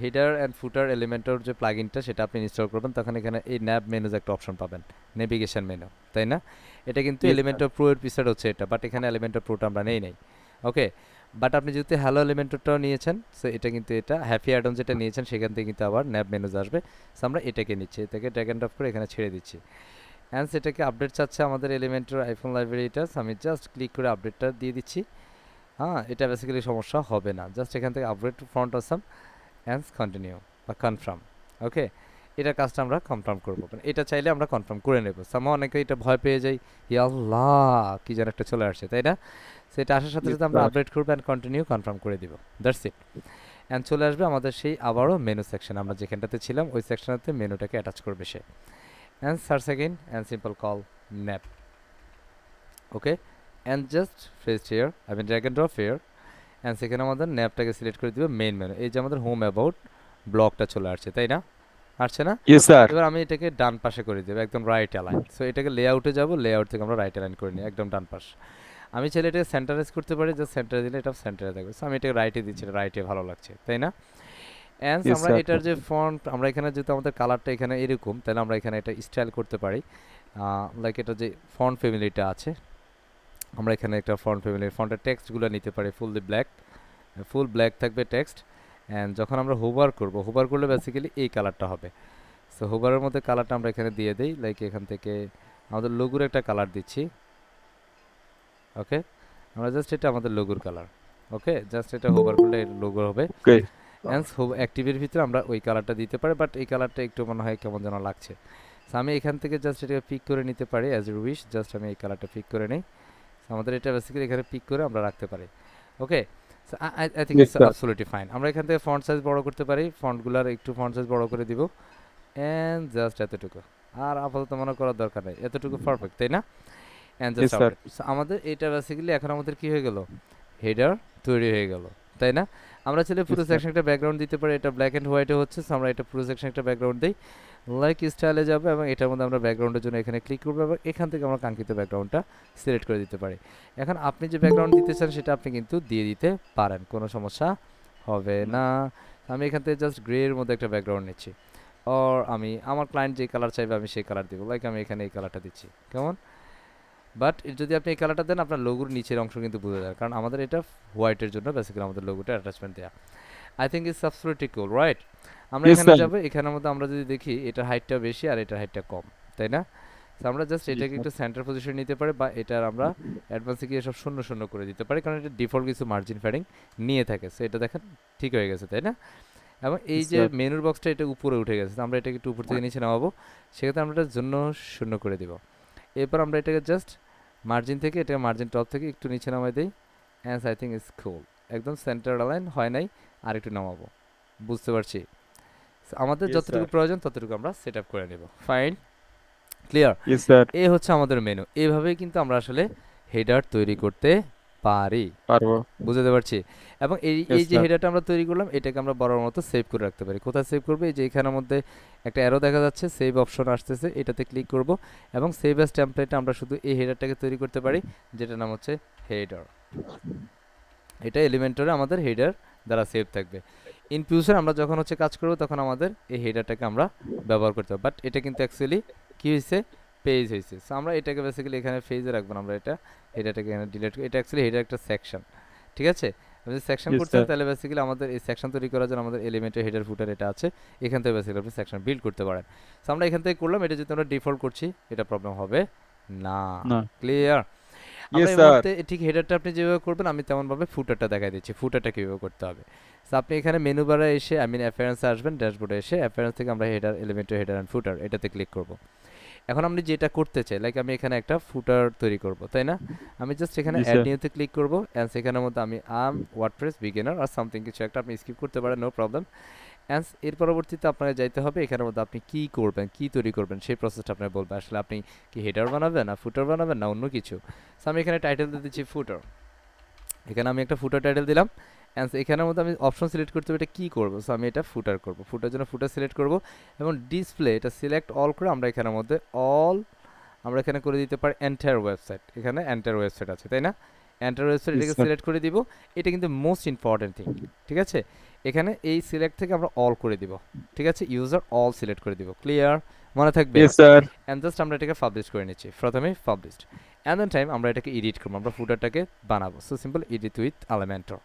হেডার অ্যান্ড ফুটার এলিমেন্টের যে প্লাগইনটা সেটা আপনি ইনস্টল করবেন, তখন এখানে এই ন্যাপ মেনুজ একটা অপশন পাবেন, নেভিগেশন মেনু, তাই না? এটা কিন্তু Yes, sir. এলিমেন্টর প্রো এর পিছনে হচ্ছে এটা, বাট এখানে এলিমেন্টর প্রোটা আমরা নেই নাই, ওকে। বাট আপনি যেহেতু হ্যালো এলিমেন্টরটাও নিয়েছেন, সো এটা কিন্তু এটা হ্যাপি অ্যাডন যেটা নিয়েছেন সেখান থেকে কিন্তু আবার ন্যাপ মেনুজ আসবে। সো আমরা এটাকে নিচ্ছি, এটাকে ড্র্যাগ অ্যান্ড ড্রপ করে এখানে ছেড়ে দিচ্ছি। অ্যান্ড সেটাকে আপডেট চাচ্ছে আমাদের এলিমেন্টের আইফোন লাইব্রেরিটা, আমি জাস্ট ক্লিক করে আপডেটটা দিয়ে দিচ্ছি। হ্যাঁ, এটা বেসিক্যালি সমস্যা হবে না, জাস্ট এখান থেকে update to front awesome and continue বা কনফার্ম, ওকে। এটার কাজটা আমরা কনফার্ম করবো, এটা চাইলে আমরা কনফার্ম করে নেব। সামা অনেকে এটা ভয় পেয়ে যাই, আল্লাহ কি যেন একটা চলে আসছে, তাই না? সেটা আসার সাথে Yes, সাথে আমরা sir. আপডেট করবো অ্যান্ড কন্টিনিউ কনফার্ম করে দিব, দ্যাটস ইট। অ্যান্ড চলে আসবে আমাদের সেই আবারও মেনু সেকশন, আমরা যেখানটাতে ছিলাম ওই সেকশনটাতে মেনুটাকে অ্যাটাচ করবে সে। And search again and simple call nav, okay. And just paste here, I mean drag and drop here, and সেখানে আমাদের ন্যাপটাকে সিলেক্ট করে দিবে মেইন মেনু। এই যে আমাদের হোম অ্যাবাউট ব্লকটা চলে আসছে, তাই না? আসছে না? Yes, sir. এবার আমি এটাকে ডান পাশে করে দেবো, একদম রাইট অ্যালাইন। সো এটাকে লেআউটে যাব, লেআউট থেকে আমরা রাইট অ্যালাইন করে নিই, একদম ডান পাশ। আমি চাইলে এটাকে সেন্টারাইজ করতে পারি, জাস্ট সেন্টারে দিলে এটা সেন্টারে থাকবে। সো আমি এটাকে রাইটে দিচ্ছি, রাইটে ভালো লাগছে, তাই না? অ্যান্ড Yes, আমরা sir. এটার যে ফন্ট, আমরা এখানে যেহেতু আমাদের কালারটা এখানে এরকম, তাহলে আমরা এখানে এটা স্টাইল করতে পারি, লাইক এটা যে ফন্ট ফ্যামিলিটা আছে, আমরা এখানে একটা ফন্ট ফ্যামিলির ফন্টের টেক্সটগুলো নিতে পারি ফুল ব্ল্যাক থাকবে টেক্সট। অ্যান্ড যখন আমরা হোভার করব, হোভার করলে বেসিক্যালি এই কালারটা হবে। সো হোভারের মধ্যে কালারটা আমরা এখানে দিয়ে দিই, লাইক এখান থেকে আমাদের লোগোর একটা কালার দিচ্ছি, ওকে। আমরা জাস্ট এটা আমাদের লোগোর কালার, ওকে, জাস্ট এটা হোভার করলে লোগো হবে। Okay. অ্যান্ড অ্যাক্টিভের ভিতরে আমরা ওই কালারটা দিতে পারি, বাট এই কালারটা একটু মনে হয় কেমন যেন লাগছে। সো আমি এখান থেকে জাস্ট এটাকে পিক করে নিতে পারি অ্যাজ ইউ উইশ, জাস্ট আমি এই কালারটা পিক করে নিই। আমাদের এটা বেসিক্যালি এখানে পিক করে আমরা রাখতে পারি, okay. So I think Yes, it's sir. Absolutely fine. আমরা এখান থেকে ফন্ট সাইজ বড় করতে পারি, ফন্টগুলোর একটু ফন্ট সাইজ বড় করে দিব, অ্যান্ড জাস্ট এতটুকু, আর আপাতত মনে করার দরকার নেই, এতটুকু পারফেক্ট, তাই না? And Yes, just sir. Update. So আমাদের এটা বেসিক্যালি এখন আমাদের কি হয়ে গেল, হেডার তৈরি হয়ে গেল, তাই না? আমরা চাইলে পুরো Yes, sir. সেকশন একটা ব্যাকগ্রাউন্ড দিতে পারি, এটা ব্ল্যাক অ্যান্ড হোয়াইটে হচ্ছে, সো আমরা এটা পুরো সেকশন একটা ব্যাকগ্রাউন্ড দিই, লাইক স্টাইলে যাবে, এবং এটার মধ্যে আমরা ব্যাকগ্রাউন্ডের জন্য এখানে ক্লিক করবো, এবং এখান থেকে আমরা কাঙ্ক্ষিত ব্যাকগ্রাউন্ডটা সিলেক্ট করে দিতে পারি। এখন আপনি যে ব্যাকগ্রাউন্ড দিতে চান সেটা আপনি কিন্তু দিয়ে দিতে পারেন, কোনো সমস্যা হবে না। আমি এখান থেকে জাস্ট গ্রে এর মধ্যে একটা ব্যাকগ্রাউন্ড নিচ্ছি, অর আমি আমার ক্লায়েন্ট যে কালার চাইবে আমি সেই কালার দিব, লাইক আমি এখানে এই কালারটা দিচ্ছি, কেমন? বাট যদি আপনি এই কালারটা দেন আপনার লোগোর নিচের অংশ কিন্তু বোঝা যায়, কারণ আমাদের এটা হোয়াইটের জন্য বেসিক্যালি আমাদের লোগোটা অ্যাটাচমেন্ট দেওয়া। I think it's absolutely cool, right? আমরা Yes, এখানে sir. যাব, এখানের মধ্যে আমরা যদি দেখি এটার হাইটটা বেশি আর এটার হাইটটা কম, তাই না? তো আমরা জাস্ট Yes, এটাকে sir. একটু সেন্টার পজিশন নিতে পারি, বা এটার আমরা অ্যাডভান্সে গিয়ে সব শূন্য শূন্য করে দিতে পারি, কারণ এটা ডিফল্ট কিছু মার্জিন প্যাডিং নিয়ে থাকে। সো এটা দেখেন ঠিক হয়ে গেছে, তাই না? এবং এই Yes, যে sir. মেনুর বক্সটা এটা উপরে উঠে গেছে, তো আমরা এটাকে একটু উপর থেকে নিচে নামাবো, সেক্ষেত্রে আমরা এটার জন্য শূন্য করে দিব। এরপর আমরা এটাকে জাস্ট মার্জিন থেকে, এটা মার্জিন টপ থেকে একটু নিচে নামাই দিই, অ্যান্ড আই থিঙ্ক ইটস কুল, একদম সেন্টার অ্যালাইন হয় নাই, আর একটু নামাবো, বুঝতে পারছি। So, আমাদের Yes, যতটুকু sir. প্রয়োজন ততটুকু আমরা সেট আপ করে নেব, ফাইন, ক্লিয়ার? Yes, sir. এই হচ্ছে আমাদের মেনু, এইভাবেই কিন্তু আমরা আসলে হেডার তৈরি করতে পারি, পারবো। বুঝতে পারছি। এবং এই Yes, এই যে sir. হেডারটা আমরা তৈরি করলাম, এটাকে আমরা বড় মতো সেভ করে রাখতে পারি। কোথায় সেভ করবো? এই যে এখানের মধ্যে একটা অ্যারো দেখা যাচ্ছে, সেভ অপশন আসতেছে, এটাতে ক্লিক করব, এবং সেভ অ্যাজ টেমপ্লেটে আমরা শুধু এই হেডারটাকে তৈরি করতে পারি, যেটার নাম হচ্ছে হেডার। এটা এলিমেন্টরে আমাদের হেডার দ্বারা সেভ থাকবে। ইন ফিউচার আমরা যখন হচ্ছে কাজ করব তখন আমাদের এই হেডারটাকে আমরা ব্যবহার করতে হবে, বাট এটা কিন্তু অ্যাকচুয়ালি কি হয়েছে, পেজ হয়েছে। সো আমরা এটাকে বেসিক্যালি এখানে পেজে রাখবো না, আমরা এটা হেডারটাকে এখানে ডিলিট করি। এটা অ্যাকচুয়ালি হেডার একটা সেকশন, ঠিক আছে। আপনি যদি সেকশন Yes, করছেন sir. তাহলে বেসিক্যালি আমাদের এই সেকশন তৈরি করার জন্য আমাদের এলিমেন্টের হেডার ফুটার এটা আছে, এখান থেকে বেসিক্যালি আপনি সেকশন বিল্ড করতে পারেন। সো আমরা এখান থেকে করলাম, এটা যদি আমরা ডিফল্ট করছি এটা প্রবলেম হবে না। No. ক্লিয়ার? আমরা Yes, এই sir. মুহূর্তে ঠিক হেডারটা আপনি যেভাবে করবেন আমি তেমনভাবে ফুটারটা দেখাই দিচ্ছি, ফুটারটা কীভাবে করতে হবে। সো আপনি এখানে মেনু বারে এসে অ্যাপিয়ারেন্সে আসবেন, ড্যাশবোর্ডে এসে অ্যাপিয়ারেন্স থেকে আমরা হেডার এলিমেন্টের হেডার অ্যান্ড ফুটার এটাতে ক্লিক করব। এখন আমি যেটা করতে চাই, লাইক আমি এখানে একটা ফুটার তৈরি করব, তাই না? আমি জাস্ট এখানে Yes, অ্যাড sir. নিউতে ক্লিক করব, অ্যান্ড সেখানের মধ্যে আমি ওয়ার্ডপ্রেস বিগিনার আর সামথিং কিছু একটা আপনি স্কিপ করতে পারেন, নো প্রবলেম। অ্যান্ড এর পরবর্তীতে আপনাকে যাইতে হবে এখানের মধ্যে আপনি কি করবেন, কি তৈরি করবেন সেই প্রসেসটা আপনাকে বলবেন। আসলে আপনি কি হেডার বানাবেন না ফুটার বানাবেন না অন্য কিছু। সো আমি এখানে টাইটেল দিয়ে দিচ্ছি ফুটার, এখানে আমি একটা ফুটার টাইটেল দিলাম। অ্যান্ড এখানের মধ্যে আমি অপশন সিলেক্ট করতে হবে এটা কী করবো। সো আমি এটা ফুটার করব, ফুটার জন্য ফুটার সিলেক্ট করব এবং ডিসপ্লে এটা সিলেক্ট অল করে আমরা এখানের মধ্যে অল আমরা এখানে করে দিতে পারি এন্টায়ার ওয়েবসাইট, এখানে এন্টায়ার ওয়েবসাইট আছে তাই না, এন্টায়ার ওয়েবসাইট Yes, এটাকে sir. সিলেক্ট করে দিব। এটা কিন্তু মোস্ট ইম্পর্টেন্ট থিং, ঠিক আছে। এখানে এই সিলেক্ট থেকে আমরা অল করে দিব, ঠিক আছে, ইউজার অল সিলেক্ট করে দিব। ক্লিয়ার? মনে থাকবে? Yes, sir. অ্যান্ড জাস্ট আমরা এটাকে পাবলিশ করে নিচ্ছি, প্রথমে পাবলিশড। অ্যান্ড দেন টাইম আমরা এটাকে এডিট করবো, আমরা ফুটারটাকে বানাবো। So simple edit with Elementor.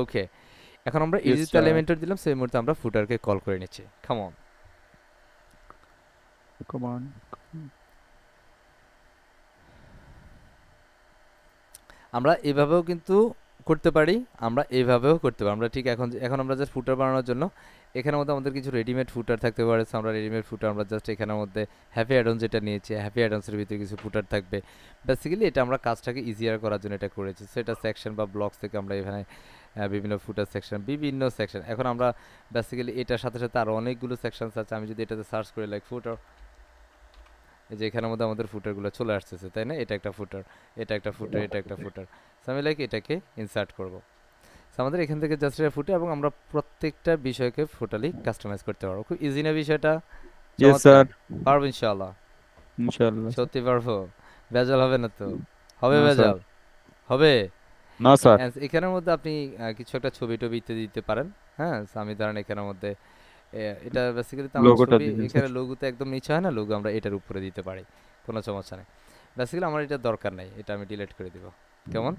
Okay, এখন আমরা Yes, এডিট sir. এলিমেন্টর দিলাম, সেই মুহূর্তে আমরা ফুটারকে কল করে নিচ্ছি। Come on. Come on. আমরা এভাবেও কিন্তু করতে পারি, আমরা এভাবেও করতে পারি। আমরা ঠিক এখন আমরা জাস্ট ফুটার বানানোর জন্য এখানের মধ্যে আমাদের কিছু রেডিমেড ফুটার থাকতে পারে। So আমরা রেডিমেড ফুটার আমরা জাস্ট এখানের মধ্যে হ্যাপি অ্যাডন যেটা নিয়েছি, হ্যাপি অ্যাডন্সের ভিতরে কিছু ফুটার থাকবে। বেসিক্যালি এটা আমরা কাজটাকে ইজিয়ার করার জন্য এটা করেছি। সো এটা সেকশন বা ব্লকস থেকে আমরা এখানে বিভিন্ন ফুটার সেকশন, বিভিন্ন সেকশন। এখন আমরা বেসিক্যালি এটার সাথে সাথে আরও অনেকগুলো সেকশনস আছে। আমি যদি এটাতে সার্চ করি লাইক ফুটার, এই যে এখানের মধ্যে আমাদের ফুটারগুলো চলে আসতেছে তাই না, এটা একটা ফুটার, এটা একটা ফুটার, এটা একটা ফুটার। সো আমি লাইক এটাকে ইনসার্ট করব। সো আমাদের এখান থেকে জাস্ট এটা ফুটে এবং আমরা প্রত্যেকটা বিষয়কে ফুটালি কাস্টমাইজ করতে পারবো। খুব ইজি না বিষয়টা? Yes, চমৎকার। sir. পারবো ইনশাআল্লাহ? Inshallah, sir. সত্যি পারবো? ভেজাল হবে না তো? হবে No, sir. ভেজাল? হবে। No, sir. এখানের মধ্যে আপনি কিছু একটা ছবি টবি ইত্যাদি দিতে পারেন। হ্যাঁ, so আমি ধরেন এখানের মধ্যে এটা বেসিক্যালি তো আমার লোগোটা ছবি, দিয়ে দিন, এখানে sir. লোগোতে একদম নিচে হয় না, লোগো আমরা এটার উপরে দিতে পারি, কোনো সমস্যা নেই। বেসিক্যালি আমার এটা দরকার নাই, এটা আমি ডিলিট করে দিব। কেমন?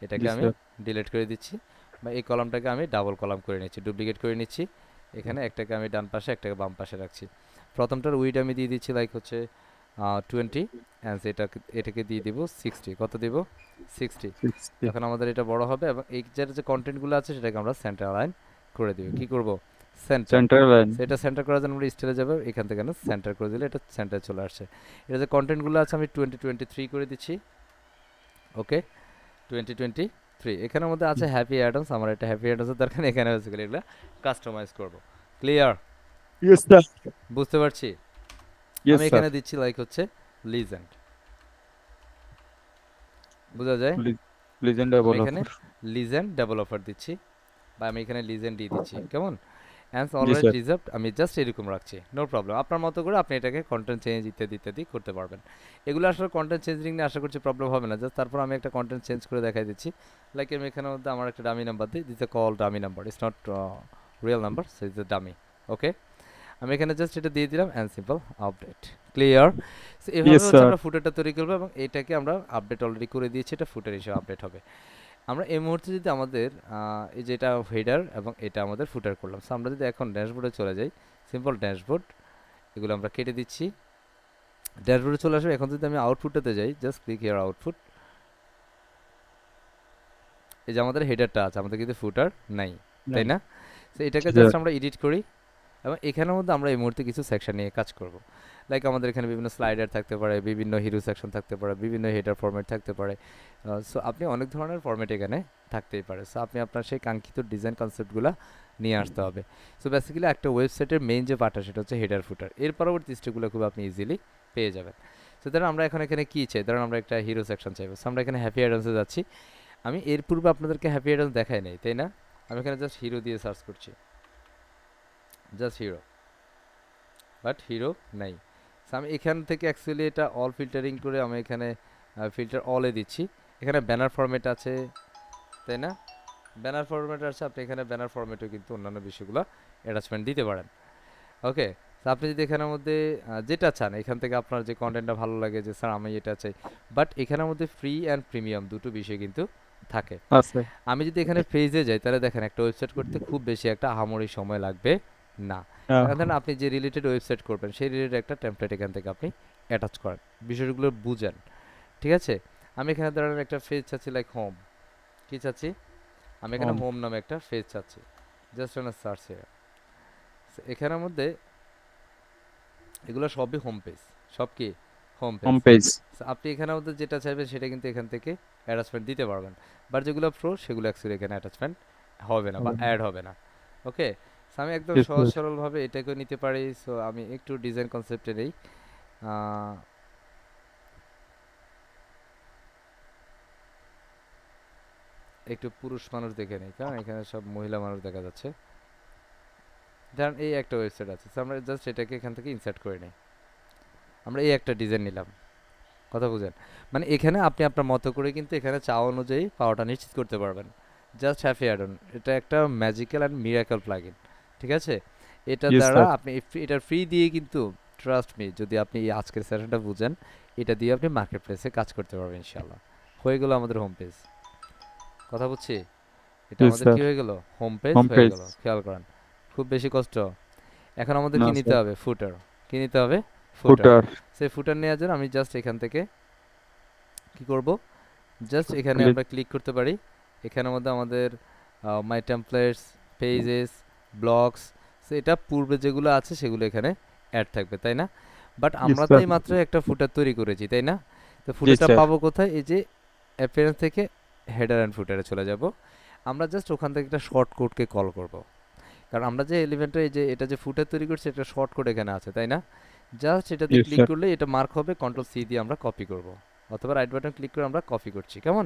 এটাকে Yes, আমি sir. ডিলিট করে দিচ্ছি, বা এই কলামটাকে আমি ডাবল কলাম করে নিচ্ছি, ডুপ্লিকেট করে নিচ্ছি। এখানে একটাকে আমি ডান পাশে একটাকে বাম পাশে রাখছি। প্রথমটার উইড আমি দিয়ে দিচ্ছি লাইক হচ্ছে 20, অ্যান্ড এটাকে দিয়ে দিব 60। কত দিব? 60। 60. তখন আমাদের এটা বড় হবে এবং এই যে কন্টেন্টগুলো আছে সেটাকে আমরা সেন্টার লাইন করে দিব। কি করব? সেন্টার। Central line. সেটা সেন্টার করার জন্য আমরা স্টাইলে যাব, এখান থেকে না সেন্টার করে দিলে এটা সেন্টারে চলে আসছে। এটা যে কন্টেন্টগুলো আছে আমি 2023 করে দিচ্ছি। ওকে, 2023। এখানের মধ্যে আছে হ্যাপি অ্যাডমস, আমার এটা হ্যাপি অ্যাডমসের দরকার নেই, এখানে বেসিক্যালি এগুলো কাস্টমাইজ করব। ক্লিয়ার? Yes, sir. বুঝতে পারছি? Yes, আমি sir. এখানে দিচ্ছি লাইক হচ্ছে লিজেন্ড, বোঝা যায়? Legend আমি এখানে developer. লিজেন্ড ডেভেলপার দিচ্ছি, বা আমি এখানে লিজেন্ড দিয়ে দিচ্ছি। কেমন? And Yes, alright sir. Reserved আমি জাস্ট এরকম রাখছি, নো প্রবলেম। আপনার মতো করে আপনি এটাকে কন্টেন্ট চেঞ্জ ইত্যাদি ইত্যাদি করতে পারবেন। এগুলো আসলে কন্টেন্ট চেঞ্জিং নিয়ে আশা করছি প্রবলেম হবে না। জাস্ট তারপর আমি একটা কন্টেন্ট চেঞ্জ করে দেখাই দিচ্ছি। লাইক আমি এখানের মধ্যে আমার একটা ডামি নাম্বার দিই, this a call dummy number, it's not real number, so it's a dummy. Okay, আমি এখানে জাস্ট এটা দিয়ে দিলাম and simple update. Clear? So এভাবে Yes, হচ্ছে sir. আমরা ফুটারটা তৈরি করবো এবং এটাকে আমরা আপডেট অলরেডি করে দিয়েছি, এটা ফুটার হিসেবে আপডেট হবে। আমরা এই মুহূর্তে যদি আমাদের এই যেটা হেডার এবং এটা আমাদের ফুটার করলাম, সো আমরা যদি এখন ড্যাশবোর্ডে চলে যাই, সিম্পল ড্যাশবোর্ড, এগুলো আমরা কেটে দিচ্ছি। ড্যাশবোর্ডে চলে আসবে। এখন যদি আমি আউটপুটটাতে যাই, জাস্ট ক্লিক হিয়ার আউটপুট, এই যে আমাদের হেডারটা আছে, আমাদের কিন্তু ফুটার নাই, তাই Right. না? তো এটাকে Sir. জাস্ট আমরা এডিট করি এবং এখানের মধ্যে আমরা এই মুহূর্তে কিছু সেকশন নিয়ে কাজ করব। লাইক আমাদের এখানে বিভিন্ন স্লাইডার থাকতে পারে, বিভিন্ন হিরো সেকশন থাকতে পারে, বিভিন্ন হেডার ফরম্যাট থাকতে পারে। সো আপনি অনেক ধরনের ফরম্যাট এখানে থাকতেই পারে। সো আপনি আপনার সেই কাঙ্ক্ষিত ডিজাইন কনসেপ্টগুলো নিয়ে আসতে হবে। সো বেসিক্যালি একটা ওয়েবসাইটের মেইন যে পার্টটা সেটা হচ্ছে হেডার ফুটার, এর পরবর্তী স্টেপগুলো খুব আপনি ইজিলি পেয়ে যাবেন। সো ধরুন আমরা এখন এখানে কী চাই, ধরুন আমরা একটা হিরো সেকশন চাইবো। সো আমরা এখানে হ্যাপি অ্যাডান্সে যাচ্ছি। আমি এর পূর্বে আপনাদেরকে হ্যাপি অ্যাডান্স দেখাই নাই, তাই না? আমি এখানে জাস্ট হিরো দিয়ে সার্চ করছি, জাস্ট হিরো, বাট হিরো নাই। সো আমি এখান থেকে অ্যাকচুয়ালি এটা অল ফিল্টারিং করে আমি এখানে ফিল্টার অলে দিচ্ছি। এখানে ব্যানার ফরম্যাট আছে, তাই না? ব্যানার ফরম্যাট আছে, আপনি এখানে ব্যানার ফরম্যাটেও কিন্তু অন্যান্য বিষয়গুলো অ্যাটাচমেন্ট দিতে পারেন। ওকে, তো আপনি যদি এখানের মধ্যে যেটা চান, এখান থেকে আপনার যে কন্টেন্টটা ভালো লাগে যে স্যার আমি এটা চাই, বাট এখানের মধ্যে ফ্রি অ্যান্ড প্রিমিয়াম দুটো বিষয় কিন্তু থাকে। আছে। আমি যদি এখানে পেজে যাই তাহলে দেখেন একটা ওয়েবসাইট করতে খুব বেশি একটা আহামরি সময় লাগবে না। আহ, এখান থেকে আপনি যে রিলেটেড ওয়েবসাইট করবেন সেই রিলেটেড একটা টেমপ্লেট এখান থেকে আপনি অ্যাটাচ করেন, বিষয়গুলো বুঝেন। ঠিক আছে, আমি এখানে ধরেন একটা পেজ চাচ্ছি লাইক হোম, কি চাচ্ছি, আমি এখানে home হোম নামে একটা পেজ চাচ্ছি, জাস্ট অন সার্চ হিয়ার। এখানের মধ্যে এগুলো সবই হোম পেজ, সব কি হোম পেজ। home page. আপনি এখানের মধ্যে যেটা চাইবেন সেটা কিন্তু এখান থেকে অ্যাটাচমেন্ট দিতে পারবেন, বাট যেগুলো প্রো সেগুলো অ্যাকচুয়ালি এখানে অ্যাটাচমেন্ট হবে না বা অ্যাড হবে না। ওকে, আমি একদম Yes, সহজ sir. সরলভাবে এটাকে নিতে পারি। সো আমি একটু ডিজাইন কনসেপ্টে নেই, আহ, একটু পুরুষ মানুষ দেখে নেই, কারণ এখানে সব মহিলা মানুষ দেখা যাচ্ছে। ধরেন এই একটা ওয়েবসাইট আছে, so আমরা জাস্ট এটাকে এখান থেকে ইনসার্ট করে নিই। আমরা এই একটা ডিজাইন নিলাম, কথা বুঝেন, মানে এখানে আপনি আপনার মতো করে কিন্তু এখানে চাওয়া অনুযায়ী পাওয়াটা নিশ্চিত করতে পারবেন। জাস্ট হ্যাভ অ্যাড অন, এটা একটা ম্যাজিক্যাল অ্যান্ড মিরাকল প্লাগইন। ঠিক আছে, এটার Yes, দ্বারা sir. আপনি এটার ফ্রি দিয়ে কিন্তু, ট্রাস্ট মি, যদি আপনি এই আজকের সেশনটা বুঝেন, এটা দিয়ে আপনি মার্কেট প্লেসে কাজ করতে পারবেন ইনশাল্লাহ। হয়ে গেল আমাদের হোম পেজ, কথা বুঝছি, এটা Yes, আমাদের sir. কি হয়ে গেল, হোম পেজ Home হয়ে page. গেল, খেয়াল করেন। খুব বেশি কষ্ট। এখন আমাদের কি No, নিতে sir. হবে, ফুটার। কি নিতে হবে, ফুটার। Footer. সেই ফুটার নেওয়ার জন্য আমি জাস্ট এখান থেকে কি করব, জাস্ট এখানে Click. আমরা ক্লিক করতে পারি। এখানের মধ্যে আমাদের মাই টেমপ্লেটস, পেজেস, ব্লগস, এটা পূর্বে যেগুলো আছে সেগুলো এখানে অ্যাড থাকবে, তাই না? বাট Yes, আমরা তো sir. এই মাত্র একটা ফুটার তৈরি করেছি, তাই না? তো Yes, ফুটারটা sir. পাবো কোথায়, এই যে অ্যাপিয়ারেন্স থেকে হেডার অ্যান্ড ফুটারে চলে যাব। আমরা জাস্ট ওখান থেকে একটা শর্ট কোডকে কল করব, কারণ আমরা যে এলিমেন্টে এই যে এটা যে ফুটার তৈরি করছি একটা শর্ট কোড এখানে আছে, তাই না? জাস্ট এটাতে Yes, ক্লিক sir. করলে এটা মার্ক হবে, কন্ট্রোল সি দিয়ে আমরা কপি করব, অথবা রাইট বাটন ক্লিক করে আমরা কপি করছি, কেমন?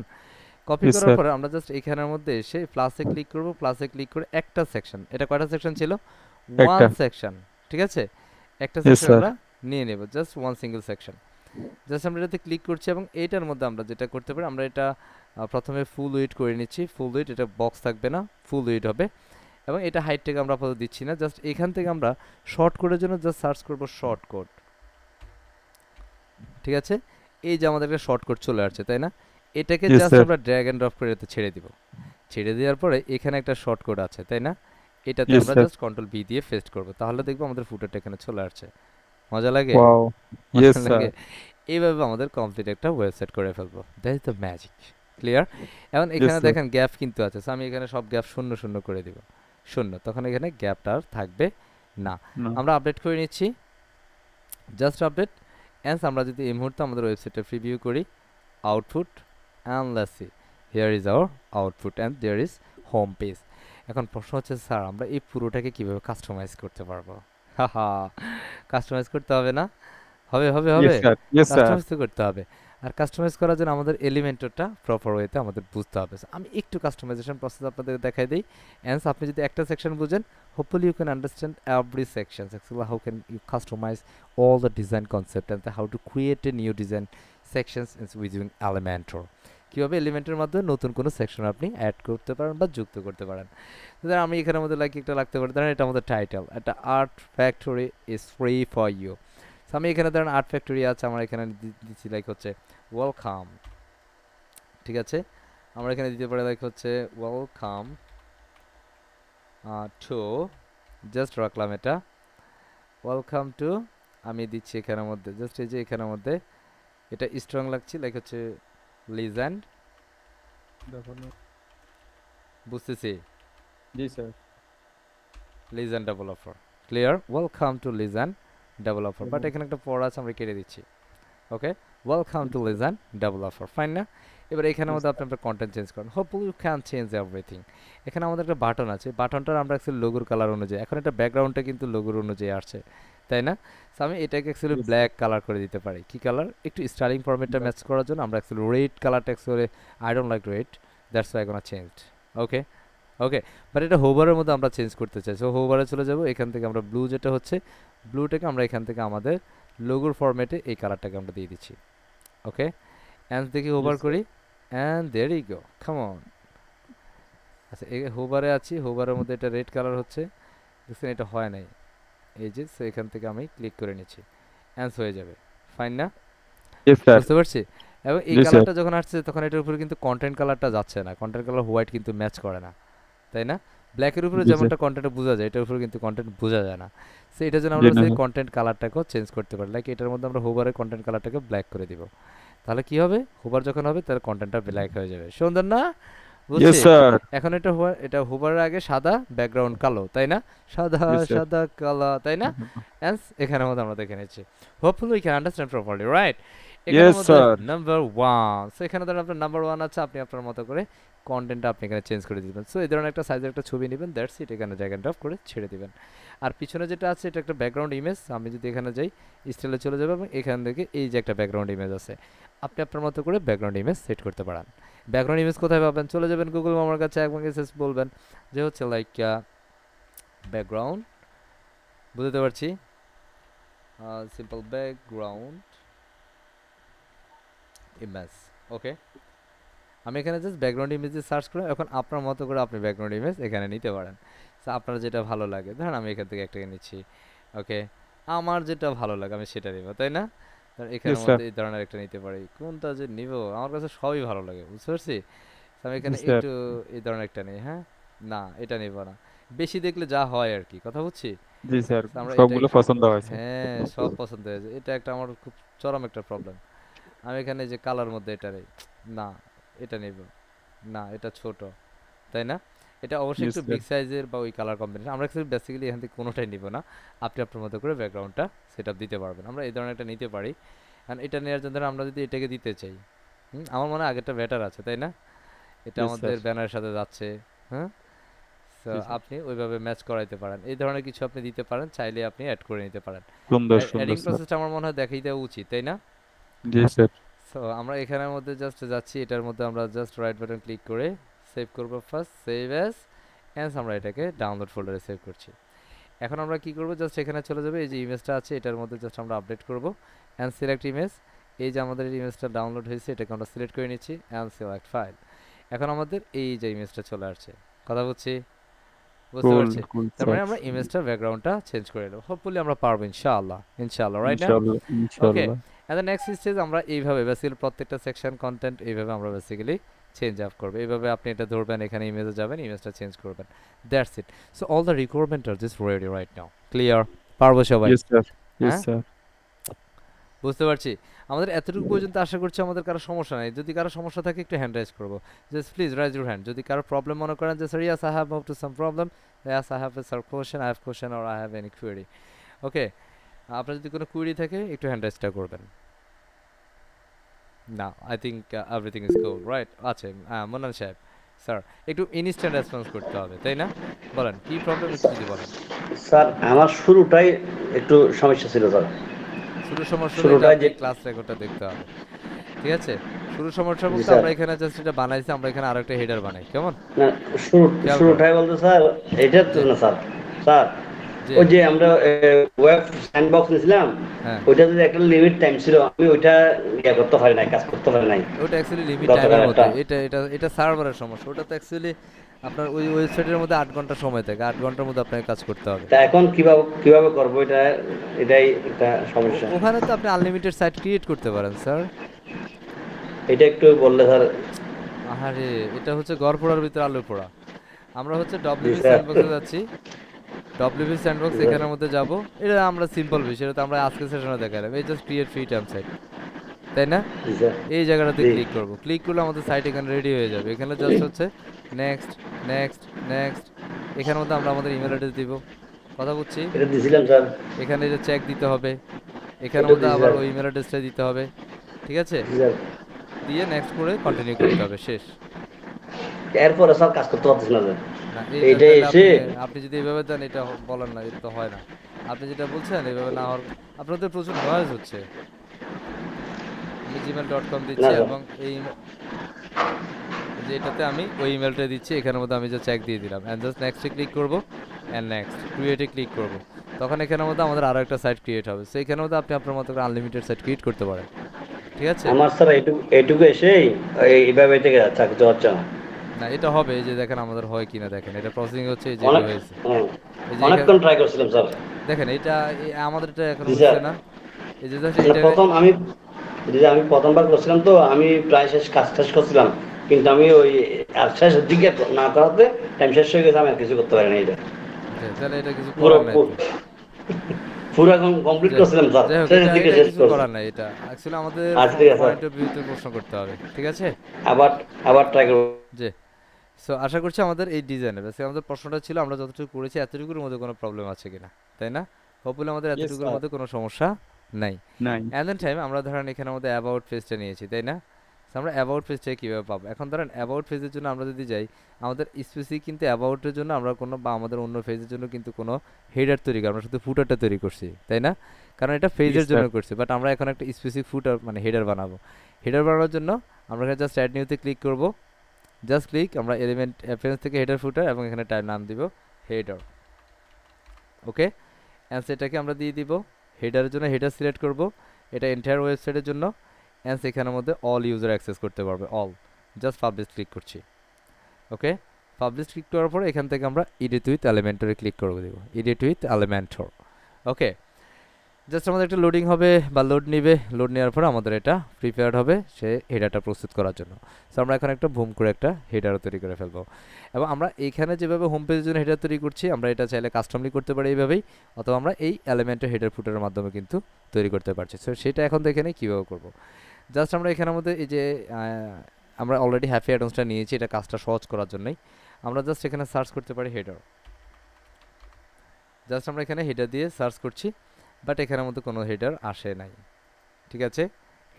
কপি Yes, করার sir. পরে আমরা জাস্ট এখানের মধ্যে এসে প্লাসে ক্লিক করব, প্লাসে ক্লিক করে একটা সেকশন, এটা কয়টা সেকশন ছিল, ওয়ান একটা। সেকশন, ঠিক আছে, একটা Yes, সেকশন sir. আমরা নিয়ে নেব, just one single section. Just আমরা এটাতে ক্লিক করছি এবং এইটার মধ্যে আমরা যেটা করতে পারি, আমরা এটা প্রথমে ফুল উইড করে নিচ্ছি, ফুল উইড, এটা বক্স থাকবে না, ফুল উইড হবে। এবং এটা হাইটটাকে আমরা আপাতত দিচ্ছি না, জাস্ট এখান থেকে আমরা শর্ট কোডের জন্য জাস্ট সার্চ করব শর্ট কোড। ঠিক আছে, এই যে আমাদের একটা শর্ট কোড চলে আসছে, তাই না? এটাকে Yes, জাস্ট sir. আমরা ড্র্যাগ এন্ড ড্রপ করে এতে ছেড়ে দিব। ছেড়ে দেওয়ার পরে এখানে একটা শর্ট কোড আছে, তাই না? এটাতে Yes, আমরা sir. জাস্ট কন্ট্রোল বি দিয়ে পেস্ট করব, তাহলে দেখবো আমাদের ফুটারটা এখানে চলে আসছে। মজা লাগে, Wow. মজা Yes, লাগে। sir. এইভাবে আমাদের কমপ্লিট একটা ওয়েবসাইট করে ফেলবো, that is the magic. Clear? এখন Yes, এখানে sir. দেখেন গ্যাপ কিন্তু আছে, so আমি এখানে সব গ্যাপ শূন্য শূন্য করে দিব, শূন্য, তখন এখানে গ্যাপটা আর থাকবে না। No. আমরা আপডেট করে নিচ্ছি, জাস্ট আপডেট। অ্যান্ড আমরা যদি এই মুহূর্তে আমাদের ওয়েবসাইটটা প্রিভিউ করি, output, and let's see, here is our output and there is home page. এখন প্রশ্ন হচ্ছে স্যার আমরা এই পুরোটাকে কিভাবে কাস্টমাইজ করতে পারবো? হাহা, কাস্টমাইজ করতে হবে না? হবে হবে হবে, Yes, sir. Yes, sir. Customize তো করতে হবে। আর কাস্টমাইজ করার জন্য আমাদের এলিমেন্টরটা প্রপার ওয়েতে আমাদের বুঝতে হবে। So, আমি একটু কাস্টমাইজেশন প্রসেস আপনাদের দেখাই দিই। অ্যান্ড আপনি যদি একটা সেকশন বুঝেন, hopefully you can understand every section. Actually, how can you customize all the design concept and how to create a new design sections using Elementor. কীভাবে এলিমেন্টের মাধ্যমে নতুন কোনো সেকশন আপনি অ্যাড করতে পারেন বা যুক্ত করতে পারেন। তো ধরেন আমি এখানের মধ্যে লাইক একটা লাগতে পারি, ধরেন এটা আমাদের টাইটেল, একটা art factory is free for you. আমি এখানে ধরেন আর্ট ফ্যাক্টরি আছে, আমার এখানে দিচ্ছি লাইক হচ্ছে ওয়েলকাম। ঠিক আছে, আমরা এখানে দিতে পারি লাইক হচ্ছে ওয়েলকাম টু, জাস্ট রাখলাম এটা, ওয়েলকাম টু। আমি দিচ্ছি এখানের মধ্যে জাস্ট এই যে এখানের মধ্যে এটা স্ট্রং লাগছে লাইক হচ্ছে লিজেন্ড, বুঝতেছি, জি sir. Legend Developer. Clear? Welcome to Legend Developer, but এখানে একটা পড়া আছে, আমরা কেটে দিচ্ছি। Okay, welcome to Legend Developer, fine না? এবার এখানের মধ্যে আপনি আপনার কন্টেন্ট চেঞ্জ করেন, hopefully you can change everything. এখানে আমাদের একটা বাটন আছে, বাটনটার আমরা অ্যাকচুয়ালি লোগোর কালার অনুযায়ী, এখন এটা ব্যাকগ্রাউন্ডটা কিন্তু লোগোর অনুযায়ী আসছে, তাই না? সো আমি এটাকে অ্যাকচুয়ালি Yes, ব্ল্যাক কালার করে দিতে পারি। কি কালার? একটু স্টাইলিং ফরম্যাটটা ম্যাচ করার জন্য আমরা অ্যাকচুয়ালি রেড কালারটা actually, I don't like red, that's why gonna change. Okay okay, but এটা হোভারের মধ্যে আমরা চেঞ্জ করতে চাই, সো হোভারে চলে যাব, এখান থেকে আমরা ব্লু যেটা হচ্ছে, ব্লুটাকে আমরা এখান থেকে আমাদের লোগোর ফরম্যাটে এই কালারটাকে আমরা দিয়ে দিচ্ছি। ওকে, অ্যান্ড দেখি ওভার Yes, sir. করি, and there you go, come on. আচ্ছা এই হোভারে আছি, হোভারের মধ্যে এটা রেড কালার হচ্ছে, দেখছেন এটা হয় নাই। এই যে সো এখান থেকে আমি ক্লিক করে নিচ্ছি, অ্যান্স হয়ে যাবে, ফাইন না? Yes, sir. বুঝতে পারছি। এবং এই Yes, sir. কালারটা যখন আসছে তখন এটার উপরে কিন্তু কন্টেন্ট কালারটা যাচ্ছে না, কন্টেন্ট কালার হোয়াইট কিন্তু ম্যাচ করে না, তাই না? ব্ল্যাকের উপরে Yes, sir. যেমনটা কন্টেন্ট বোঝা যায় এটার উপরে কিন্তু কন্টেন্ট বোঝা যায় না। সো এটার জন্য আমরা জি না, সেই sir. কন্টেন্ট কালারটাকেও চেঞ্জ করতে পারি, লাইক এটার মধ্যে আমরা হোভারের কন্টেন্ট কালারটাকে ব্ল্যাক করে দিব। তাহলে কি হবে, হোভার যখন হবে তার কন্টেন্টটা ব্ল্যাক হয়ে যাবে, সুন্দর না? Yes, বুঝছি। sir. এখন এটা এটা হোভারের আগে সাদা, ব্যাকগ্রাউন্ড কালো, তাই না? সাদা Yes, sir. সাদা কালো, তাই না? অ্যান্স এখানের মধ্যে আমরা দেখে নিচ্ছি, hopefully we can understand properly, right? এখানের Yes, মধ্যে sir. নাম্বার ওয়ান, সো এখানে ধরেন আপনার নাম্বার ওয়ান আছে, আপনি আপনার মতো করে কন্টেন্টটা আপনি এখানে চেঞ্জ করে দিবেন। সো এই ধরনের একটা সাইজের একটা ছবি নেবেন, দ্যাটস ইট, এখানে ড্র্যাগ এন্ড ড্রপ করে ছেড়ে দিবেন। আর পিছনে যেটা আছে এটা একটা ব্যাকগ্রাউন্ড ইমেজ, আমি যদি এখানে যাই স্টাইলে চলে যাবো এবং এখান থেকে এই যে একটা ব্যাকগ্রাউন্ড ইমেজ আছে, আপনি আপনার মতো করে ব্যাকগ্রাউন্ড ইমেজ সেট করতে পারেন। ব্যাকগ্রাউন্ড ইমেজ কোথায় পাবেন, চলে যাবেন গুগল মামার কাছে, একবার জাস্ট বলবেন যে হচ্ছে লাইক ব্যাকগ্রাউন্ড, বুঝতে পারছি, সিম্পল ব্যাকগ্রাউন্ড ইমেজ, ওকে। আমি এখানে জাস্ট ব্যাকগ্রাউন্ড ইমেজে সার্চ করে এখন আপনার মতো করে আপনি ব্যাকগ্রাউন্ড ইমেজ এখানে নিতে পারেন। সো আপনার যেটা ভালো লাগে, ধরেন আমি এখান থেকে একটাকে নিচ্ছি, ওকে, আমার যেটা ভালো লাগে আমি সেটা নিব, তাই না? ধরেন এখানের Yes, sir. মধ্যে এই ধরনের একটা নিতে পারি, কোনটা যে নিব আমার কাছে সবই ভালো লাগে, বুঝতে পারছি। তো আমি এখানে Yes, sir. একটু এই ধরনের একটা নিই, হ্যাঁ, না এটা নিব না, বেশি দেখলে যা হয় আর কি, কথা বুঝছি। জি স্যার, তো আমরা এটা সবগুলো একটু, পছন্দ হয়েছে। হ্যাঁ সব পছন্দ হয়েছে, এটা একটা আমার খুব চরম একটা প্রবলেম। আমি এখানে যে কালার মধ্যে এটা নেই, না এটা নিব না, এটা ছোট, তাই না? এটা অবশ্যই Yes, একটু sir. বিগ সাইজের বা ওই কালার কম্বিনেশন, আমরা বেসিক্যালি এখান থেকে কোনোটাই নিব না, আপনি আপনার মতো করে ব্যাকগ্রাউন্ডটা সেট আপ দিতে পারবেন। আমরা এই ধরনের একটা নিতে পারি, কারণ এটা নেওয়ার জন্য আমরা যদি এটাকে দিতে চাই, আমার মনে হয় আগেরটা বেটার আছে, তাই না? এটা Yes, sir. আমাদের ব্যানারের সাথে যাচ্ছে, হ্যাঁ। সো জি স্যার, আপনি ওইভাবে ম্যাচ করাইতে পারেন, এই ধরনের কিছু আপনি দিতে পারেন, চাইলে আপনি অ্যাড করে নিতে পারেন। সুন্দর সুন্দর অ্যাডিং স্যার। প্রসেসটা আমার মনে হয় দেখাই দেওয়া উচিত, তাই না? জি স্যার। সো আমরা এখানের মধ্যে জাস্ট যাচ্ছি, এটার মধ্যে আমরা জাস্ট রাইট বাটন ক্লিক করে সেভ করব, ফার্স্ট সেভ অ্যাজ, অ্যান্ড আমরা এটাকে ডাউনলোড ফোল্ডারে সেভ করছি। এখন আমরা কি করব, জাস্ট এখানে চলে যাবে, এই যে ইমেজটা আছে এটার মধ্যে জাস্ট আমরা আপডেট করব, অ্যান্ড সিলেক্ট ইমেজ, এই যে আমাদের ইমেজটা ডাউনলোড হয়েছে এটাকে আমরা সিলেক্ট করে নিচ্ছি, অ্যান্ড সিলেক্ট ফাইল। এখন আমাদের এই যে ইমেজটা চলে আসছে, কথা বুঝছি, বুঝতে কুল পারছি। কুল তার স্যার। মানে আমরা ইমেজটার ব্যাকগ্রাউন্ডটা চেঞ্জ করে নেব, হোপফুলি আমরা পারবো ইনশাআল্লাহ, ইনশাআল্লাহ, রাইট না? ইনশাআল্লাহ ওকে, ইনশাআল্লাহ। এন্ড দ্য নেক্সট স্টেজ আমরা এইভাবে বেসিক্যালি প্রত্যেকটা সেকশন কন্টেন্ট এইভাবে আমরা বেসিক্যালি চেঞ্জ আপ করবো, এইভাবে আপনি এটা ধরবেন, এখানে ইমেজে যাবেন, ইমেজটা চেঞ্জ করবেন, that's it. So all the requirement are just ready right now, clear? পারবো সবাই? ইয়েস স্যার, ইয়েস হ্যাঁ, স্যার। বুঝতে পারছি। আমাদের এতটুকু পর্যন্ত আশা করছি আমাদের কারো সমস্যা নাই, যদি কারো সমস্যা থাকে একটু হ্যান্ড রাইজ করবো, just please raise your hand. যদি কারো প্রবলেম মনে করেন যে sir yes I have move to some problem, yes I have a sir question, I have question or I have any query, okay, আপনার যদি কোনো query থাকে একটু হ্যান্ড রাইজটা করবেন। না I think everything is good, right? আছে monal সাহেব, sir একটু ইনস্ট্যান্ট রেসপন্স করতে হবে, তাই না? বলেন কি প্রবলেম, একটু যদি বলেন। স্যার আমার শুরুটাই একটু সমস্যা ছিল স্যার। শুরু সমস্যা হলে এটা শুরুটাই আপনি যে ক্লাস রেকর্ডটা দেখতে হবে, ঠিক আছে? শুরু সমস্যা জি বলতে স্যার, আমরা এখানে জাস্ট এটা বানাইছি, আমরা এখানে আরেকটা হেডার বানাই, কেমন? না শুরু খেয়াল করেন শুরুটাই বলতে স্যার এটা তো যে, না স্যার। স্যার যে, ওই যে আমরা ওয়েব স্যান্ডবক্স নিয়েছিলাম, হ্যাঁ ওইটা যদি একটা লিমিট টাইম ছিল, আমি ওইটা ইয়ে করতে পারি নাই, কাজ করতে পারি নাই। ওটা অ্যাকচুয়ালি লিমিট গতকাল টাইমের একটা মধ্যে, এটা সার্ভারের সমস্যা, ওটা তো অ্যাকচুয়ালি আপনার ওই ওয়েবসাইটের মধ্যে 8 ঘন্টা সময় থাকে, 8 ঘন্টার মধ্যে আপনাকে কাজ করতে হবে। তা এখন কিভাবে কিভাবে করবো এটা, এটাই একটা সমস্যা। ওখানে তো আপনি আনলিমিটেড সাইট ক্রিয়েট করতে পারেন স্যার। এটা একটু বললে স্যার। আরে এটা হচ্ছে ঘর পোড়ার ভিতরে আলু পোড়া। আমরা হচ্ছে জি ডব্লিউবি স্যার, স্যান্ডবক্সে যাচ্ছি, ডব্লিউবি স্যান্ডবক্স এখানের মধ্যে যাব, এটা আমরা সিম্পল বিষয়, এটা তো আমরা আজকে সেশনে দেখালাম, এই just create free time site, তাই না? জি স্যার, এই জায়গাটাতে জি ক্লিক করব, ক্লিক করলে আমাদের সাইট এখানে রেডি হয়ে যাবে, এখানে জাস্ট হচ্ছে নেক্সট নেক্সট নেক্সট, এখানের মধ্যে আমরা আমাদের ইমেল অ্যাড্রেস দিব, কথা বুঝছি। এটা দিছিলাম স্যার, এখানে যে চেক দিতে হবে, এখানের এটা মধ্যে দিছি আবার স্যার। ওই ইমেল অ্যাড্রেসটা দিতে হবে, ঠিক আছে? জি স্যার, দিয়ে নেক্সট করে কন্টিনিউ করতে হবে, শেষ। এরপরে স্যার কাজ করতে পারতেছি না স্যার। না এইটা তাহলে এসে আপনি আপনি যদি এইভাবে দেন এটা বলেন না, এটা তো হয় না। আপনি যেটা বলছেন এইভাবে না হওয়ার, আপনাদের প্রচুর নয়েজ হচ্ছে। আমি gmail.com না দিচ্ছি স্যার, এবং এই যে এটাতে আমি ওই ইমেলটা দিচ্ছি, এখানের মধ্যে আমি যে চেক দিয়ে দিলাম, অ্যান্ড জাস্ট নেক্সটে ক্লিক করব, অ্যান্ড নেক্সট ক্রিয়েটে ক্লিক করব, তখন এখানের মধ্যে আমাদের আরও একটা সাইট ক্রিয়েট হবে, সেইখানের মধ্যে আপনি আপনার মতো করে আনলিমিটেড সাইট ক্রিয়েট করতে পারেন, ঠিক আছে? আমার স্যার এইটুকু এইটুকু এসেই এইভাবে থেকে যাচ্ছে, আর কিছু হচ্ছে না। না এটা হবে, এই যে দেখেন আমাদের হয় কিনা দেখেন, এটা প্রসেসিং হচ্ছে, এই যে এটা অনেক হয়েছে, হ্যাঁ, এই যে অনেকক্ষণ ট্রাই করছিলাম স্যার। দেখেন এটা আমাদের এটা এখনো জি স্যার। হচ্ছে না, এই যে জাস্ট স্যার এটা প্রথম আমি আমি প্রথমবার করছিলাম, তো আমি প্রায় কাজ শেষ করছিলাম, কিন্তু আমি ওই আর শেষের দিকে না করাতে টাইম শেষ হয়ে গেছে, আমি আর কিছু করতে পারি না। এটা তাহলে এটা কিছু পুরো করার নাই তো। পুরো এখন কমপ্লিট যাই করছিলাম স্যার, যাই হোক, শেষের এটা দিকে এটা শেষ কিছু করছি। করার নাই, এটা অ্যাকচুয়ালি আমাদের আচ্ছা ঠিক আছে স্যার, পয়েন্ট অফ ভিউতে প্রশ্ন করতে হবে, ঠিক আছে। আবার আবার ট্রাই করবো। যে সো আশা করছি আমাদের এই ডিজাইনে বেসিক আমাদের প্রশ্নটা ছিল আমরা যতটুকু করেছি এতটুকুর মধ্যে কোনো প্রবলেম আছে কিনা, তাই না? হোপফুলি আমাদের Yes, এতটুকুর sir. মধ্যে কোনো সমস্যা নাই। Nine. অ্যান্ড দেন টাইম আমরা ধরেন এখানে আমাদের অ্যাবাউট পেজটা নিয়েছি, তাই না? So আমরা অ্যাবাউট পেজটা কীভাবে পাবো? এখন ধরেন অ্যাবাউট পেজের জন্য আমরা যদি যাই, আমাদের স্পেসিফিক কিন্তু অ্যাবাউটের জন্য আমরা কোনো বা আমাদের অন্য পেজের জন্য কিন্তু কোনো হেডার তৈরি করি, আমরা শুধু ফুটারটা তৈরি করছি, তাই না? কারণ এটা পেজের Yes, জন্য sir. করছি, বাট আমরা এখন একটা স্পেসিফিক ফুটার মানে হেডার বানাবো। হেডার বানানোর জন্য আমরা এখানে জাস্ট অ্যাড নিউতে ক্লিক করব, জাস্ট ক্লিক, আমরা এলিমেন্ট অ্যাপিয়ারেন্স থেকে হেডার ফুটার এবং এখানে টাইপ নাম দিব হেডার। ওকে, অ্যান্ড সেটাকে আমরা দিয়ে দিব হেডারের জন্য, হেডার সিলেক্ট করব, এটা এন্টায়ার ওয়েবসাইটের জন্য, অ্যান্ড এখানের মধ্যে অল ইউজার অ্যাক্সেস করতে পারবে, অল। জাস্ট পাবলিশ ক্লিক করছি। ওকে, পাবলিশ ক্লিক করার পরে এখান থেকে আমরা এডিট উইথ এলিমেন্টরে ক্লিক করে দেব, edit with Elementor. Okay, just আমাদের একটা লোডিং হবে বা লোড নিবে, লোড নেওয়ার পর আমাদের এটা প্রিপেয়ার্ড হবে সে হেডারটা প্রস্তুত করার জন্য। সো আমরা এখন একটা বুম করে একটা হেডারও তৈরি করে ফেলবো, এবং আমরা এইখানে যেভাবে হোম পেজের জন্য হেডার তৈরি করছি আমরা এটা চাইলে কাস্টমলি করতে পারি এইভাবেই, অথবা আমরা এই এলিমেন্টের হেডার ফুটারের মাধ্যমে কিন্তু তৈরি করতে পারছি। সো সেটা এখন দেখে নেই কীভাবে করবো। জাস্ট আমরা এখানের মধ্যে এই যে আমরা অলরেডি হ্যাপি অ্যাডভান্সটা নিয়েছি, এটা কাজটা সহজ করার জন্যই আমরা জাস্ট এখানে সার্চ করতে পারি হেডার। জাস্ট আমরা এখানে হেডার দিয়ে সার্চ করছি, বাট এখানের মধ্যে কোনো হেডার আসে নাই, ঠিক আছে,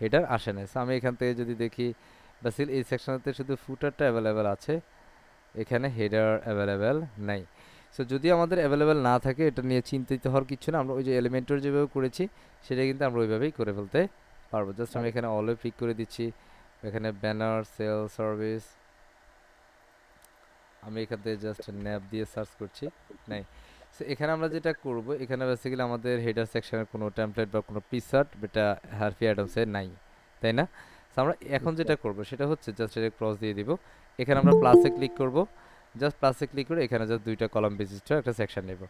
হেডার আসে নাই। সো আমি এখান থেকে যদি দেখি বাসিল এই সেকশনতে শুধু ফুটারটা অ্যাভেলেবেল আছে, এখানে হেডার অ্যাভেলেবেল নাই। সো যদি আমাদের অ্যাভেলেবেল না থাকে এটা নিয়ে চিন্তিত হওয়ার কিছু না, আমরা ওই যে এলিমেন্টর যেভাবে করেছি সেটা কিন্তু আমরা ওইভাবেই করে ফেলতে পারবো। জাস্ট আমি এখানে অলে পিক করে দিচ্ছি, এখানে ব্যানার, সেল, সার্ভিস, আমি এখান থেকে জাস্ট ন্যাপ দিয়ে সার্চ করছি, নাই। সো এখানে আমরা যেটা করব, এখানে বেসিক্যালি আমাদের হেডার সেকশনের কোনো টেমপ্লেট বা কোনো পিসার্ট যেটা হ্যাপি অ্যাডামসে নাই, তাই না? সো আমরা এখন যেটা করব সেটা হচ্ছে জাস্ট এটা ক্রস দিয়ে দিব, এখানে আমরা প্লাসে ক্লিক করব, জাস্ট প্লাসে ক্লিক করে এখানে জাস্ট দুইটা কলাম বিশিষ্ট একটা সেকশন নেব।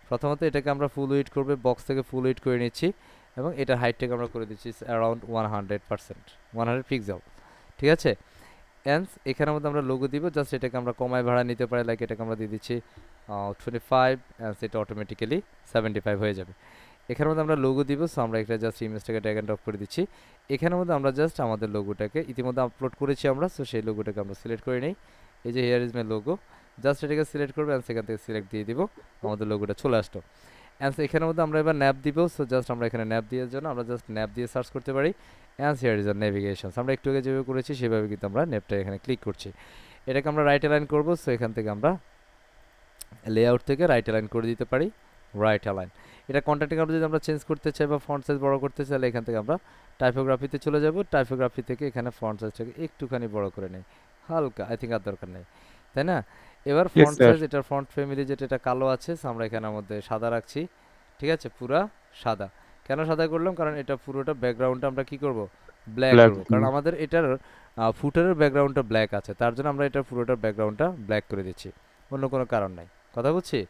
প্রথমত এটাকে আমরা ফুল উইড করবে, বক্স থেকে ফুল উইড করে নিচ্ছি, এবং এটার হাইটটাকে আমরা করে দিচ্ছি অ্যারাউন্ড 100%, 100 পিক্সেল, ঠিক আছে। অ্যান্ড এখানের মধ্যে আমরা লোগো দিব, জাস্ট এটাকে আমরা কমায় ভাড়া নিতে পারি, লাইক এটাকে আমরা দিয়ে দিচ্ছি 25, অ্যান্ড এটা অটোমেটিক্যালি 75 হয়ে যাবে। এখানের মধ্যে আমরা লোগো দিব, সো আমরা একটা জাস্ট ইমেজটাকে ড্র্যাগ এন্ড ড্রপ করে দিচ্ছি। এখানের মধ্যে আমরা জাস্ট আমাদের লোগোটাকে ইতিমধ্যে আপলোড করেছি আমরা, সো সেই লোগোটাকে আমরা সিলেক্ট করে নিই, এই যে here is my logo, just এটাকে সিলেক্ট করবো, অ্যান্ড সেখান থেকে সিলেক্ট দিয়ে দিব, আমাদের লোগোটা চলে আসতো। অ্যান্ড এখানের মধ্যে আমরা এবার ন্যাপ দিব, সো জাস্ট আমরা এখানে ন্যাপ দেওয়ার জন্য আমরা জাস্ট ন্যাপ দিয়ে সার্চ করতে পারি, and here is our navigation. আমরা একটু আগে যেভাবে করেছি সেভাবে কিন্তু আমরা ন্যাপটা এখানে ক্লিক করছি, এটাকে আমরা রাইট অ্যালাইন করব, সো এখান থেকে আমরা লেআউট থেকে রাইট অ্যালাইন করে দিতে পারি, রাইট অ্যালাইন। এটা কন্টেন্ট আমরা যদি আমরা চেঞ্জ করতে চাই বা ফন্ট সাইজ বড় করতে চাইলে এখান থেকে আমরা টাইপোগ্রাফিতে চলে যাব, টাইপোগ্রাফি থেকে এখানে ফন্ট সাইজটাকে একটুখানি বড় করে নেই, হালকা, আই থিঙ্ক আর দরকার নেই, তাই না? এবার Yes, ফন্ট sir. সাইজ, এটার ফন্ট ফ্যামিলি যেটা এটা কালো আছে, সো আমরা এখানের মধ্যে সাদা রাখছি, ঠিক আছে, পুরা সাদা। কেন সাদা করলাম? কারণ এটা পুরোটা ব্যাকগ্রাউন্ডটা আমরা কি করব, ব্ল্যাক Black. করব, কারণ আমাদের এটার ফুটারের ব্যাকগ্রাউন্ডটা ব্ল্যাক আছে, তার জন্য আমরা এটা পুরোটার ব্যাকগ্রাউন্ডটা ব্ল্যাক করে দিচ্ছি, অন্য কোনো কারণ নাই, কথা বুঝছি?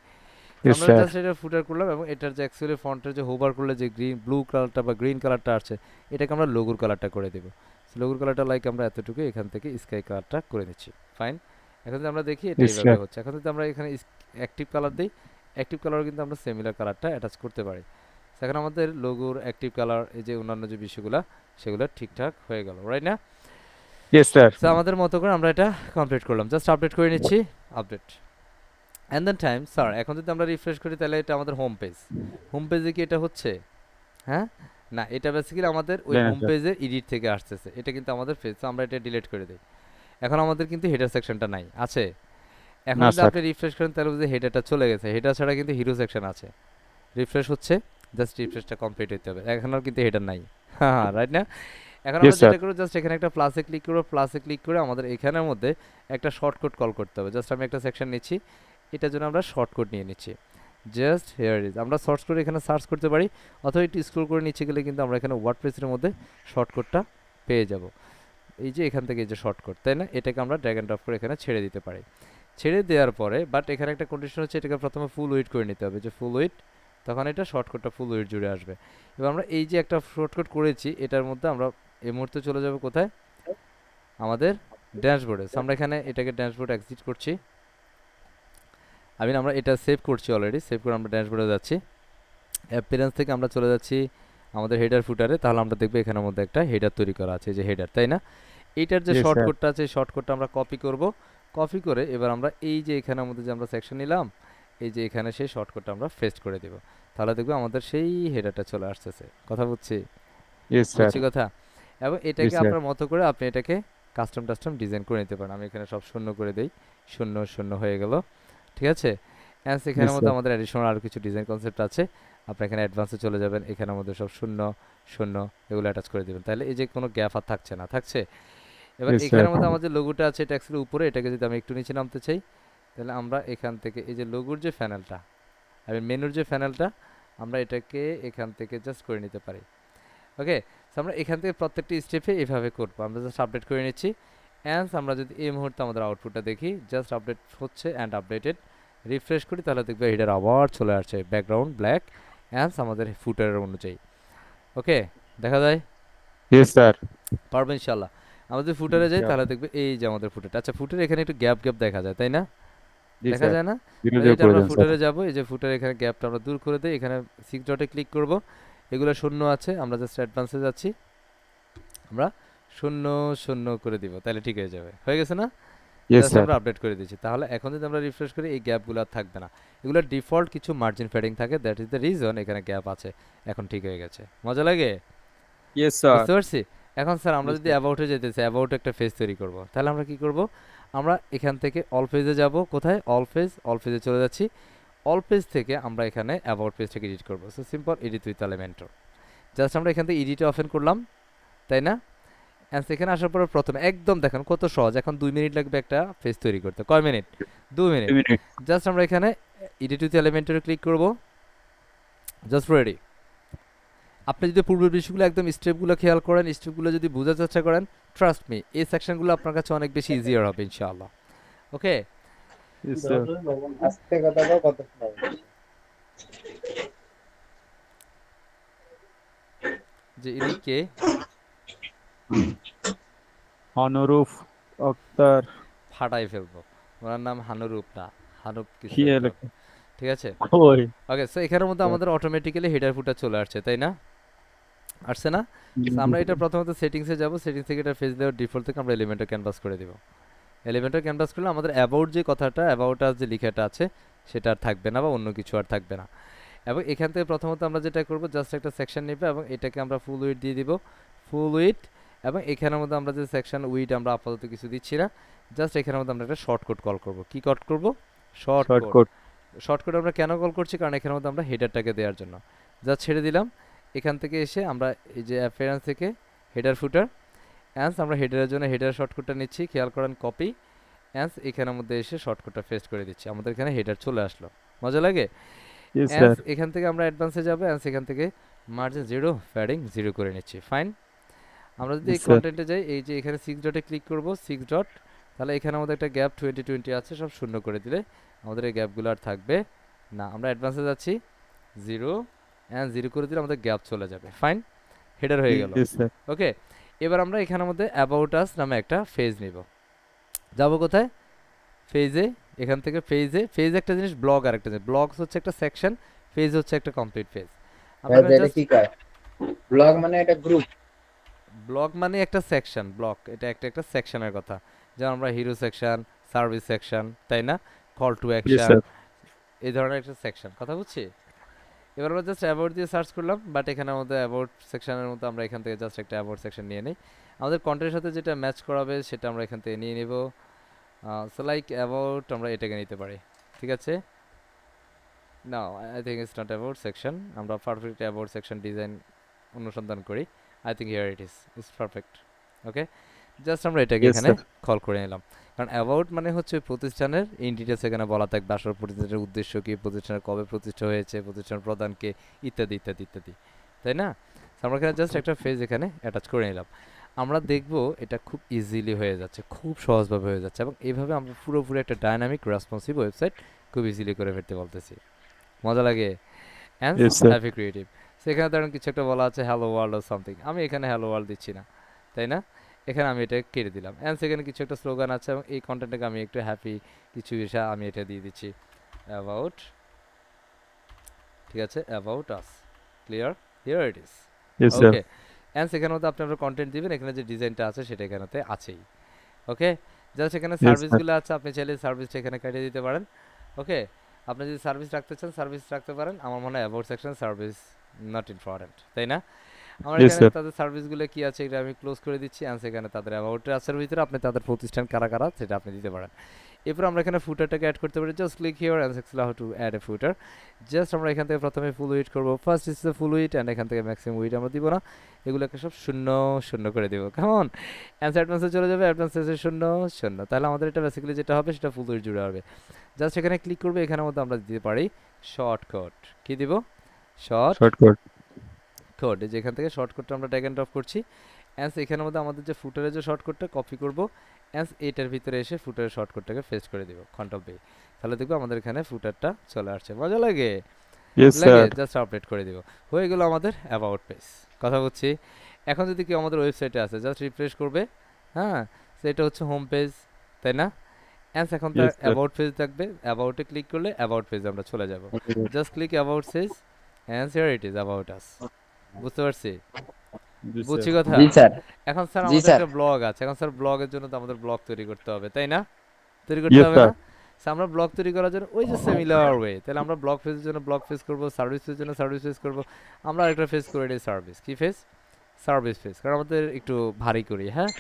Yes, আমরা sir. জাস্ট এটা ফুটার করলাম, এবং এটার যে অ্যাকচুয়ালি ফন্টের যে হোভার করলে যে গ্রিন ব্লু কালারটা বা গ্রিন কালারটা আসছে এটাকে আমরা লোগোর কালারটা করে দেব। লোগোর কালারটা লাইক আমরা এতটুকু এখান থেকে স্কাই কালারটা করে দিচ্ছি, ফাইন। এখন যদি আমরা দেখি এটা Yes, এইভাবে sir. হচ্ছে। এখন যদি আমরা এখানে অ্যাক্টিভ কালার দিই, অ্যাক্টিভ কালারও কিন্তু আমরা সিমিলার কালারটা অ্যাটাচ করতে পারি। এখন আমাদের লোগোর অ্যাক্টিভ কালার এই যে অন্যান্য যে বিষয়গুলো সেগুলো ঠিকঠাক হয়ে গেল, রাইট না? Yes, sir. সো আমাদের মতো করে আমরা এটা কমপ্লিট করলাম, জাস্ট আপডেট করে নিচ্ছি, update. And then time sir, এখন যদি আমরা রিফ্রেশ করি তাহলে এটা আমাদের হোম পেজ, হোম পেজে কি এটা হচ্ছে? হ্যাঁ, না, এটা বেসিক্যালি আমাদের ওই না, হোম sir. পেজের এডিট থেকে আসতেছে, এটা কিন্তু আমাদের পেজ, তো আমরা এটা ডিলিট করে দিই। এখন আমাদের কিন্তু হেডার সেকশনটা নাই, আছে? এখন না, যদি sir. আপনি রিফ্রেশ করেন তাহলে বুঝে হেডারটা চলে গেছে, হেডার ছাড়া কিন্তু হিরো সেকশন আছে। রিফ্রেশ হচ্ছে, জাস্ট রিফ্রেশটা কমপ্লিট হতে হবে, এখনও কিন্তু হেডার নাই, হ্যাঁ, রাইট না? এখন আমরা Yes, sir. যেটা করব, জাস্ট এখানে একটা প্লাসে ক্লিক করব, প্লাসে ক্লিক করে আমাদের এখানের মধ্যে একটা শর্টকাট কল করতে হবে। জাস্ট আমি একটা সেকশন নিচ্ছি, এটার জন্য আমরা শর্টকাট নিয়ে নিচ্ছি, জাস্ট হিয়ার ইজ, আমরা সার্চ করে এখানে সার্চ করতে পারি, অথবা একটু স্ক্রল করে নিচে গেলে কিন্তু আমরা এখানে ওয়ার্ডপ্রেসের মধ্যে শর্টকাটটা পেয়ে যাব। এই যে এখান থেকে এই যে শর্টকাট, তাই না, এটাকে আমরা ড্র্যাগ অ্যান্ড ড্রপ করে এখানে ছেড়ে দিতে পারি। ছেড়ে দেওয়ার পরে বাট এখানে একটা কন্ডিশন হচ্ছে, এটাকে প্রথমে ফুল উইড করে নিতে হবে, যে ফুল উইড, তখন এটা শর্টকাটটা ফুল উইড জুড়ে আসবে। এবার আমরা এই যে একটা শর্টকাট করেছি, এটার মধ্যে আমরা এই মুহূর্তে চলে যাব কোথায়, আমাদের ড্যাশবোর্ডে। আমরা এখানে এটাকে ড্যাশবোর্ড এক্সিট করছি, আমরা এটা সেভ করছি অলরেডি, সেভ করে আমরা ড্যাশবোর্ডে যাচ্ছি। অ্যাপিয়ারেন্স থেকে আমরা চলে যাচ্ছি আমাদের হেডার ফুটারে। তাহলে আমরা দেখবো এখানের মধ্যে একটা হেডার তৈরি করা আছে, যে হেডার, তাই না। এইটার যে Yes, sir. শর্টকাটটা আছে, শর্টকাটটা আমরা কপি করব। কপি করে এবার আমরা এই যে এখানের মধ্যে যে আমরা সেকশন নিলাম, এই যে এখানে সেই শর্টকাটটা আমরা পেস্ট করে দেব। তাহলে দেখবো আমাদের সেই হেডারটা চলে আসতেছে। কথা বুঝছি? Yes, sir. বুঝছি কথা। এবং এটাকে Yes, sir. আপনার মতো করে আপনি এটাকে কাস্টম ডিজাইন করে নিতে পারেন। আমি এখানে সব শূন্য করে দেই, শূন্য শূন্য হয়ে গেল, ঠিক আছে। অ্যান্ড এখানের Yes, মধ্যে sir. আমাদের অ্যাডিশনাল আরও কিছু ডিজাইন কনসেপ্ট আছে। আপনি এখানে অ্যাডভান্সে চলে যাবেন, এখানের মধ্যে সব শূন্য শূন্য এগুলো অ্যাটাচ করে দেবেন, তাহলে এই যে কোনো গ্যাপ আর থাকছে না, থাকছে। এবার Yes, sir. এখানের মধ্যে আমাদের লোগোটা আছে, এটা অ্যাকচুয়ালি উপরে, এটাকে যদি আমি একটু নিচে নামতে চাই, তাহলে আমরা এখান থেকে এই যে লোগোর যে প্যানেলটা, মেনুর যে প্যানেলটা, আমরা এটাকে এখান থেকে জাস্ট করে নিতে পারি। ওকে, আমরা এখান থেকে প্রত্যেকটি স্টেপে এভাবে করবো। আমরা জাস্ট আপডেট করে নিচ্ছি। অ্যান্ড আমরা যদি এই মুহূর্তে আমাদের আউটপুটটা দেখি, জাস্ট আপডেট হচ্ছে অ্যান্ড আপডেটেড, রিফ্রেশ করি, তাহলে দেখবে হেডার আবার চলে আসছে ব্যাকগ্রাউন্ড ব্ল্যাক অ্যান্ড আমাদের ফুটারের অনুযায়ী। ওকে, দেখা যায়? Yes, sir. পারবে ইনশাল্লাহ। আমাদের ফুটারে যাই, ইনশাআল্লাহ। তাহলে দেখবে এই যে আমাদের ফুটারটা, আচ্ছা ফুটারে এখানে একটু গ্যাপ গ্যাপ দেখা যায়, তাই না? Yes, দেখা sir. যায় না? Zero তাহলে zero এটা করে আমরা দেন, sir. ফুটারে যাব, এই যে ফুটারে এখানে গ্যাপটা আমরা দূর করে দেই, এখানে 6 ডটে ক্লিক করব, এগুলো শূন্য আছে, আমরা জাস্ট অ্যাডভান্সে যাচ্ছি, আমরা শূন্য শূন্য করে দিব, তাহলে ঠিক হয়ে যাবে। হয়ে গেছে না? Yes, just sir. আমরা আপডেট করে দিচ্ছি। তাহলে এখন যদি আমরা রিফ্রেশ করি, এই গ্যাপগুলো আর থাকবে না, এগুলো ডিফল্ট কিছু মার্জিন ফেডিং থাকে, দ্যাট ইজ দ্য রিজন এখানে গ্যাপ আছে। এখন ঠিক হয়ে গেছে, মজা লাগে? Yes, sir. বুঝতে পারছি। এখন স্যার আমরা Yes, যদি sir. অ্যাবাউটে যেতে চাই, অ্যাবাউট একটা পেজ তৈরি করব, তাহলে আমরা কি করব, আমরা এখান থেকে অল পেজে যাব। কোথায়? অল পেজে চলে যাচ্ছি। অল পেজ থেকে আমরা এখানে অ্যাবাউট পেজটাকে এডিট করব। So simple, edit with Elementor. Just আমরা এখান থেকে এডিটে ওপেন করলাম, তাই না। অ্যান্ড সেখানে আসার পরে প্রথমে একদম দেখেন কত সহজ, এখন 2 মিনিট লাগবে একটা পেজ তৈরি করতে। কয় মিনিট? 2 মিনিট। 2 minutes. জাস্ট আমরা এখানে এডিট উইথ এলিমেন্টরে ক্লিক করব, জাস্ট রেডি। আপনি যদি পূর্বের বিষয়গুলো একদম স্টেপগুলো খেয়াল করেন, স্টেপগুলো যদি বোঝার চেষ্টা করেন, ট্রাস্ট মি, এই সেকশনগুলো আপনার কাছে অনেক বেশি ইজিয়ার হবে ইনশাআল্লাহ। ওকে, Yes, sir. আস্তে কথা কও, কত যে ইনি কে? Anurup Akhtar. ফাটাই ফেলবো, ওনার নাম হানুরূপ না, হানুপ কিছু কি একটা এলো? হবে। ঠিক আছে। কই? ওকে, সো এখানের মধ্যে আমাদের অটোমেটিক্যালি হেডার ফুটার চলে আসছে, তাই না? আসছে না? So আমরা এটা প্রথমত সেটিংসে যাব, সেটিংস থেকে এটা ফেজ লেআউট ডিফল্ট থেকে আমরা এলিমেন্টর ক্যানভাস করে দিব। এলিমেন্টর ক্যানভাস করলে আমাদের অ্যাবাউট যে কথাটা, অ্যাবাউট আস যে লেখাটা আছে, সেটা আর থাকবে না, বা অন্য কিছু আর থাকবে না। এবং এখান থেকে প্রথমত আমরা যেটা করব, জাস্ট একটা সেকশন নেব এবং এটাকে আমরা ফুল উইডথ দিয়ে দিব, ফুল উইডথ। এবং এখানের মধ্যে আমরা যে সেকশন উইডথ আমরা আপাতত কিছু দিচ্ছি না, জাস্ট এখানের মধ্যে আমরা একটা শর্টকাট কল করব। কি কল করব? শর্টকাট। Shortcut. শর্টকাট আমরা কেন কল করছি? কারণ এখানের মধ্যে আমরা হেডারটাকে দেওয়ার জন্য। জাস্ট ছেড়ে দিলাম। এখান থেকে এসে আমরা এই যে অ্যাপিয়ারেন্স থেকে হেডার ফুটার, অ্যান্স আমরা হেডারের জন্য হেডার শর্টকাটটা নিচ্ছি, খেয়াল করেন, কপি, অ্যান্স এখানের মধ্যে এসে শর্টকাটটা পেস্ট করে দিচ্ছি, আমাদের এখানে হেডার চলে আসলো। মজা লাগে? Yes, অ্যান্স sir. এখান থেকে আমরা অ্যাডভান্সে যাবো, অ্যান্স এখান থেকে মার্জিন 0, প্যাডিং 0 করে নিচ্ছি। ফাইন। আমরা যদি এই Yes, sir. কন্টেন্টে যাই, এই যে এখানে 6 ডটে ক্লিক করব, 6 ডট, তাহলে এখানে আমাদের একটা গ্যাপ 20 আছে, সব শূন্য করে দিলে আমাদের এই গ্যাপগুলো আর থাকবে না। আমরা অ্যাডভান্সে যাচ্ছি, 0 অ্যান্ড 0 করে দিলে আমাদের গ্যাপ চলে যাবে। ফাইন, হেডার হয়ে গেল। Yes, sir. ওকে, এবার আমরা এখানের মধ্যে অ্যাবাউট আস নামে একটা ফেজ নিব। যাব কোথায়? ফেজে। এখান থেকে ফেজ একটা জিনিস, ব্লগ আর একটা জিনিস। ব্লগস হচ্ছে একটা সেকশন, ফেজ হচ্ছে একটা কমপ্লিট ফেজ। আমরা এটা কি কয়? ব্লগ মানে এটা গ্রুপ। ব্লগ মানে একটা সেকশন, ব্লক এটা একটা সেকশনের কথা, যেমন আমরা হিরো সেকশন, সার্ভিস সেকশন, তাই না, call to Yes, action, sir. এই ধরনের একটা সেকশন। কথা বুঝছি? এবার আমরা জাস্ট অ্যাবাউট দিয়ে সার্চ করলাম, বাট এখানে আমাদের অ্যাবাউট সেকশনের মতো আমরা এখান থেকে জাস্ট একটা অ্যাবাউট সেকশন নিয়ে নিই। আমাদের কন্টেন্টের সাথে যেটা ম্যাচ করাবে সেটা আমরা এখান থেকে নিয়ে নিব। সো লাইক অ্যাবাউট আমরা এটাকে নিতে পারি, ঠিক আছে। না, I think it's not about section. আমরা পারফেক্ট অ্যাবাউট সেকশন ডিজাইন অনুসন্ধান করি। I think here it is perfect. Okay, just আমরা এটাকে Yes, এখানে sir. কল করে নিলাম। কারণ অ্যাবাউট মানে হচ্ছে প্রতিষ্ঠানের ইন ডিটেলস এখানে বলা থাকবে, আসলে প্রতিষ্ঠানের উদ্দেশ্য কী, প্রতিষ্ঠানের কবে প্রতিষ্ঠা হয়েছে, প্রতিষ্ঠানের প্রধানকে, ইত্যাদি ইত্যাদি ইত্যাদি, তাই না। So আমরা এখানে জাস্ট একটা ফেজ এখানে অ্যাটাচ করে নিলাম। আমরা দেখব এটা খুব ইজিলি হয়ে যাচ্ছে, খুব সহজভাবে হয়ে যাচ্ছে, এবং এইভাবে আমরা পুরোপুরি একটা ডাইনামিক রেসপন্সিভ ওয়েবসাইট খুব ইজিলি করে ফেলতে বলতেছি। মজা লাগে? And Yes, sir. Happy creative. সেখানে ধরেন কিছু একটা বলা আছে হ্যালো ওয়ার্ল্ড অর সামথিং, আমি এখানে হ্যালো ওয়ার্ল্ড দিচ্ছি না, তাই না? এখানে আমি এটা কেটে দিলাম, অ্যান্ড সেখানে কিছু একটা স্লোগান আছে এবং এই কন্টেন্টটাকে আমি একটু হ্যাপি কিছু বিষয় আমি এটা দিয়ে দিচ্ছি অ্যাবাউট, ঠিক আছে, about us. Clear? Here it is. Yes, sir. Okay, and সেখানের মধ্যে আপনি আপনার কন্টেন্ট দিবেন, এখানে যে ডিজাইনটা আছে সেটা এখানেতে আছেই। ওকে, জাস্ট এখানে Yes, sir. সার্ভিসগুলো আছে, আপনি চাইলে সার্ভিসটা এখানে কাটিয়ে দিতে পারেন। ওকে, আপনি যদি সার্ভিস রাখতে চান সার্ভিস রাখতে পারেন। আমার মনে হয় about section service not important, তাই না? আমার Yes, এখানে sir. তাদের সার্ভিসগুলো কি আছে এটা আমি ক্লোজ করে দিচ্ছি, অ্যান্ড সেখানে তাদের অ্যাবাউট আছে ভিতরে আপনি তাদের প্রতিষ্ঠান কারা কারা সেটা আপনি দিতে পারেন। এরপর আমরা এখানে ফুটারটাকে অ্যাড করতে পারি। Just click here and explain how to add a footer. Just আমরা এখান থেকে প্রথমে ফুল উইড করব, first is the full width, and এখান থেকে ম্যাক্সিমাম উইড আমরা দিব না, এগুলোকে সব শূন্য শূন্য করে দেবো। কেমন? অ্যান্সার অ্যাডভান্সে চলে যাবে, অ্যাডভান্সে শূন্য শূন্য, তাহলে আমাদের এটা বেসিক্যালি যেটা হবে সেটা ফুল উইড জুড়ে হবে। জাস্ট এখানে ক্লিক করবে, এখানের মধ্যে আমরা দিতে পারি শর্টকাট। কি দিব? Short Shortcut. কোড। এই যে এখান থেকে শর্টকাটটা আমরা ড্র্যাগ এন্ড ড্রপ করছি, অ্যান্স এখানের মধ্যে আমাদের যে ফুটারের যে শর্টকাটটা কপি করব, অ্যান্স এটার ভিতরে এসে ফুটারের শর্টকাটটাকে পেস্ট করে দিব কন্ট্রোল পি, তাহলে দেখবো আমাদের এখানে ফুটারটা চলে আসছে। মজা লাগে? Yes, লাগে? sir. জাস্ট আপডেট করে দিব, হয়ে গেল আমাদের অ্যাবাউট পেজ। কথা বলছি। এখন যদি কেউ আমাদের ওয়েবসাইটে আসে, জাস্ট রিফ্রেশ করবে, হ্যাঁ, সেটা হচ্ছে হোম পেজ, তাই না? অ্যান্স এখন তার Yes, sir. অ্যাবাউট পেজ থাকবে, অ্যাবাউটে ক্লিক করলে অ্যাবাউট পেজে আমরা চলে যাব। Just click about page, and here it is about us. বুঝতে পারছি? Yes, বুঝছি sir. কথা? জি স্যার। এখন স্যার জি আমাদের স্যার। একটা ব্লগ আছে, এখন স্যার ব্লগের জন্য তো আমাদের ব্লগ তৈরি করতে হবে, তাই না? তৈরি করতে Yes, হবে sir. না? So, আমরা ব্লগ তৈরি করার জন্য ওই যে সিমিলার ওয়ে, তাহলে আমরা ব্লগ পেজের জন্য ব্লগ পেজ করব, সার্ভিস পেজের জন্য সার্ভিস পেজ করব। আমরা আরেকটা পেজ করে দিই সার্ভিস। কি পেজ? Service page. কারণ আমাদের একটু ভারী করি, হ্যাঁ,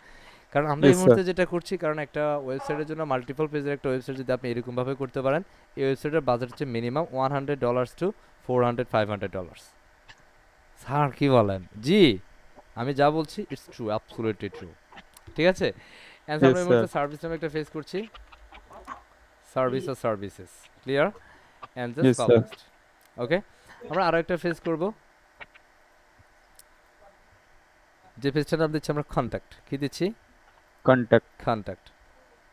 কারণ আমরা এই Yes, মুহূর্তে sir. যেটা করছি, কারণ একটা ওয়েবসাইটের জন্য মাল্টিপল পেজের একটা ওয়েবসাইট যদি আপনি এরকম ভাবে করতে পারেন, এই ওয়েবসাইটের বাজেট হচ্ছে মিনিমাম $100 টু $400-500। স্যার কি বলেন? জি, আমি যা বলছি ইটস ট্রু, অ্যাবসলিউটলি ট্রু। ঠিক আছে, অ্যান্সার Yes, আমরা এই sir. মুহূর্তে সার্ভিস নামে একটা ফেস করছি, সার্ভিস আর services. Clear? And just Yes, sir. Published. Okay, আমরা আরো একটা ফেস করব, যে পেজটার নাম দিচ্ছি আমরা কন্ট্যাক্ট। কি দিচ্ছি? Contact. Contact.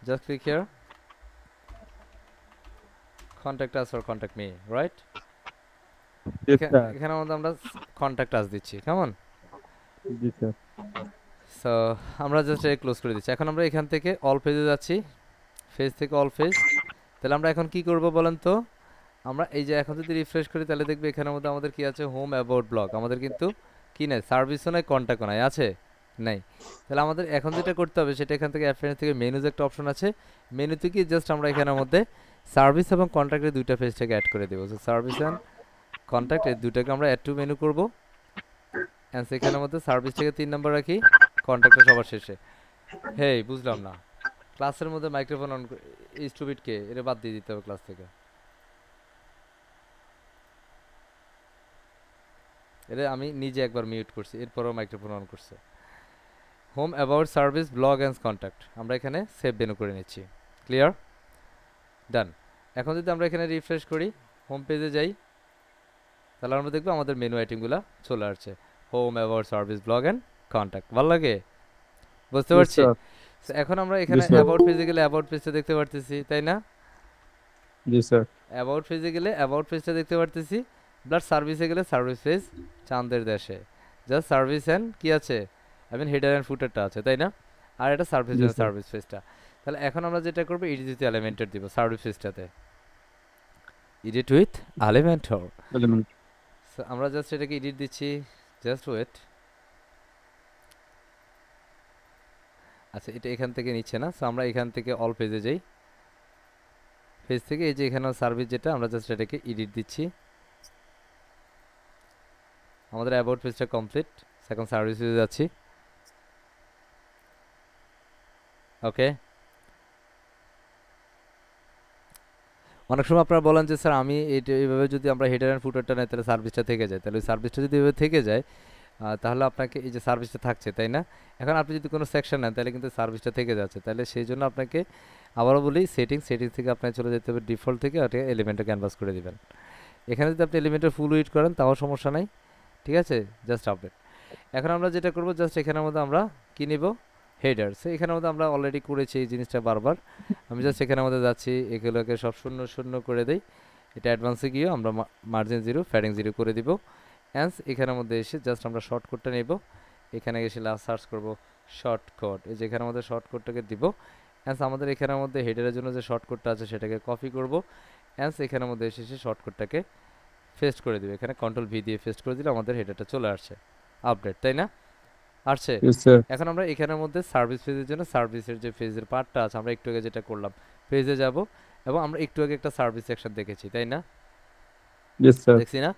Just click here, contact us or contact me, right? Yes, sir. এখানে মধ্যে আমরা কন্ট্যাক্ট আস দিচ্ছি, কেমন? Yes, sir. সো আমরা জাস্ট ক্লোজ করে দিচ্ছি। এখন আমরা এখান থেকে অল পেজে যাচ্ছি, পেজ থেকে অল পেজ। তাহলে আমরা এখন কি করব বলেন তো? আমরা এই যে এখন যদি রিফ্রেশ করি তাহলে দেখবে এখানের মধ্যে আমাদের কি আছে? Home, about, blog. আমাদের কিন্তু কি নাই? সার্ভিসও নাই, কন্ট্যাক্টও নাই, আছে? নাই। তাহলে আমাদের এখন যেটা করতে হবে সেটা এখান থেকে অ্যাফারেন্স থেকে মেনুজ একটা অপশন আছে, মেনুতে কি জাস্ট আমরা এখানের মধ্যে সার্ভিস এবং কন্ট্যাক্টের দুইটা পেজটাকে অ্যাড করে দেবো। সার্ভিস অ্যান্ড কন্ট্যাক্ট এই দুইটাকে আমরা অ্যাড টু মেনু করব, অ্যান্ড সেখানের মধ্যে সার্ভিসটাকে 3 নম্বর রাখি, কন্ট্যাক্টটা সবার শেষে। হেই, বুঝলাম না, ক্লাসের মধ্যে মাইক্রোফোন অন, স্টুপিড কে? এটা বাদ দিয়ে দিতে হবে ক্লাস থেকে। এটা আমি নিজে একবার মিউট করছি, এরপরও মাইক্রোফোন অন করছে। Home, about, service, blog and contact আমরা এখানে সেভ মেনু করে নিচ্ছি। ক্লিয়ার? ডান। এখন যদি আমরা এখানে রিফ্রেশ করি, হোম পেজে যাই, তাহলে আমরা দেখবো আমাদের মেনু আইটেমগুলো চলে আসছে, home, about, service, blog and contact. ভালো লাগে? বুঝতে Yes, পারছি? sir. So, এখন আমরা এখানে Yes, sir. অ্যাবাউট পেজে গেলে অ্যাবাউট পেজটা দেখতে পারতেছি, তাই না? Yes, sir. অ্যাবাউট পেজে গেলে অ্যাবাউট পেজটা দেখতে পারতেছি, প্লাস সার্ভিসে গেলে সার্ভিস পেজ, চাঁদের দেশে জাস্ট সার্ভিস অ্যান্ড কি আছে? আই মিন হেডার অ্যান্ড ফুটারটা আছে, তাই না? আর এটা service Yes, and sir. Service পেজটা। তাহলে এখন আমরা যেটা করবো, এডিট উইথ এলিমেন্টর দিব সার্ভিস পেজটাতে, এডিট উইথ এলিমেন্টর। Element. আমরা জাস্ট এটাকে এডিট দিচ্ছি, জাস্ট ওয়েট। আচ্ছা, এটা এখান থেকে নিচ্ছে না, সো আমরা এখান থেকে অল পেজে যাই, পেজ থেকে এই যে এখানে সার্ভিস যেটা, আমরা জাস্ট এটাকে এডিট দিচ্ছি। আমাদের অ্যাবাউট পেজটা কমপ্লিট, এখন সার্ভিস পেজে যাচ্ছি। ওকে, অনেক সময় আপনারা বলেন যে স্যার আমি এটা এইভাবে যদি আমরা হেডার অ্যান্ড ফুটারটা নেই তাহলে সার্ভিসটা থেকে যায়, তাহলে ওই সার্ভিসটা যদি এভাবে থেকে যায় তাহলে আপনাকে এই যে সার্ভিসটা থাকছে, তাই না? এখন আপনি যদি কোনো সেকশন নেন তাহলে কিন্তু সার্ভিসটা থেকে যাচ্ছে, তাহলে সেই জন্য আপনাকে আবারও বলি সেটিংস থেকে আপনাকে চলে যেতে হবে ডিফল্ট থেকে, ওটা এলিমেন্টটা ক্যানভাস করে দিবেন। এখানে যদি আপনি এলিমেন্টের ফুল উইড করেন তাও সমস্যা নাই, ঠিক আছে? Just update. এখন আমরা যেটা করব, জাস্ট এখানের মধ্যে আমরা কি নিব হেডার। সো এখানের মধ্যে আমরা অলরেডি করেছি এই জিনিসটা বারবার, আমি জাস্ট এখানের মধ্যে যাচ্ছি, এগুলোকে সব শূন্য শূন্য করে দেই, এটা অ্যাডভান্সে গিয়েও আমরা মার্জিন 0 প্যাডিং 0 করে দিব। অ্যান্স এখানের মধ্যে এসে জাস্ট আমরা শর্টকাটটা নেব, এখানে এসে সার্চ করব শর্টকাট, এই যে এখানের মধ্যে শর্টকাটটাকে দিব। অ্যান্স আমাদের এখানের মধ্যে হেডারের জন্য যে শর্টকাটটা আছে সেটাকে কপি করব। অ্যান্স এখানের মধ্যে এসে শর্টকাটটাকে পেস্ট করে দিব, এখানে কন্ট্রোল ভি দিয়ে পেস্ট করে দিলে আমাদের হেডারটা চলে আসছে আপডেট, তাই না? আসছে। Yes, sir. এখন আমরা এখানের মধ্যে সার্ভিস পেজের জন্য সার্ভিসের যে পেজের পার্টটা আছে আমরা একটু আগে যেটা করলাম, পেজে যাব এবং আমরা একটু আগে একটা সার্ভিস সেকশন দেখেছি, তাই না? Yes, sir. দেখছি না?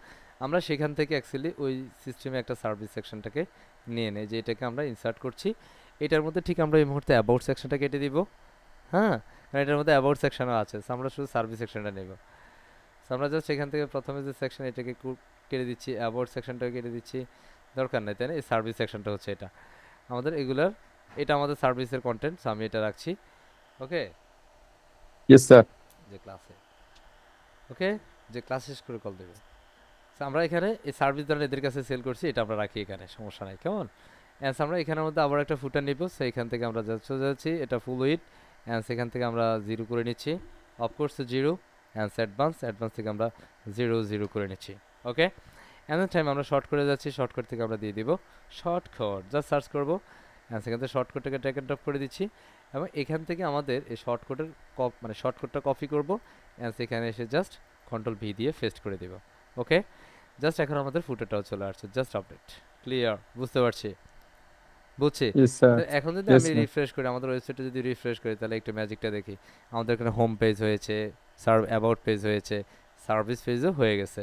আমরা সেখান থেকে অ্যাকচুয়ালি ওই সিস্টেমে একটা সার্ভিস সেকশনটাকে নিয়ে নেই, যে এটাকে আমরা ইনসার্ট করছি। এটার মধ্যে ঠিক আমরা এই মুহূর্তে অ্যাবাউট সেকশনটা কেটে দিব, হ্যাঁ, কারণ এটার মধ্যে অ্যাবাউট সেকশনও আছে। So আমরা শুধু সার্ভিস সেকশনটা নেব। So আমরা জাস্ট এখান থেকে প্রথমে যে সেকশন এটাকে কেটে দিচ্ছি, অ্যাবাউট সেকশনটাকে কেটে দিচ্ছি, দরকার নেই, তাই না? এই সার্ভিস সেকশনটা হচ্ছে এটা আমাদের এগুলার, এটা আমাদের সার্ভিসের কন্টেন্ট। সো আমি এটা রাখছি, ওকে, Yes, sir. যে ক্লাসে, ওকে, যে ক্লাস শেষ করে কল দেবে। সো আমরা এখানে এই সার্ভিস দ্বারা এদের কাছে সেল করছি, এটা আমরা রাখি এখানে, সমস্যা নাই, কেমন? অ্যান্স আমরা এখানের মধ্যে আবার একটা ফুটার নিব। সো এখান থেকে আমরা চলে যাচ্ছি, এটা ফুল উইথ, অ্যান্স এখান থেকে আমরা 0 করে নিচ্ছি, অফকোর্স 0, অ্যান্স অ্যাডভান্স থেকে আমরা 0 0 করে নিচ্ছি, ওকে। অ্যান্ড টাইম আমরা শর্ট করে যাচ্ছি, শর্টকাট থেকে আমরা দিয়ে দিব শর্টকাট, জাস্ট সার্চ করবো, অ্যান্ড সেখান থেকে শর্টকাটটাকে ড্র্যাগ এন্ড ড্রপ করে দিচ্ছি এবং এখান থেকে আমাদের এই শর্টকাটের মানে শর্টকাটটা কপি করব, অ্যান্ড সেখানে এসে জাস্ট কন্ট্রোল ভি দিয়ে পেস্ট করে দিব, ওকে। জাস্ট এখন আমাদের ফুটারটাও চলে আসছে, জাস্ট আপডেট, ক্লিয়ার, বুঝতে পারছি, বুঝছি। Yes, sir. তো এখন যদি Yes, আমি sir. রিফ্রেশ করি, আমাদের ওয়েবসাইটে যদি রিফ্রেশ করি, তাহলে একটু ম্যাজিকটা দেখি, আমাদের এখানে হোম পেজ হয়েছে, অ্যাবাউট পেজ হয়েছে, সার্ভিস পেজও হয়ে গেছে,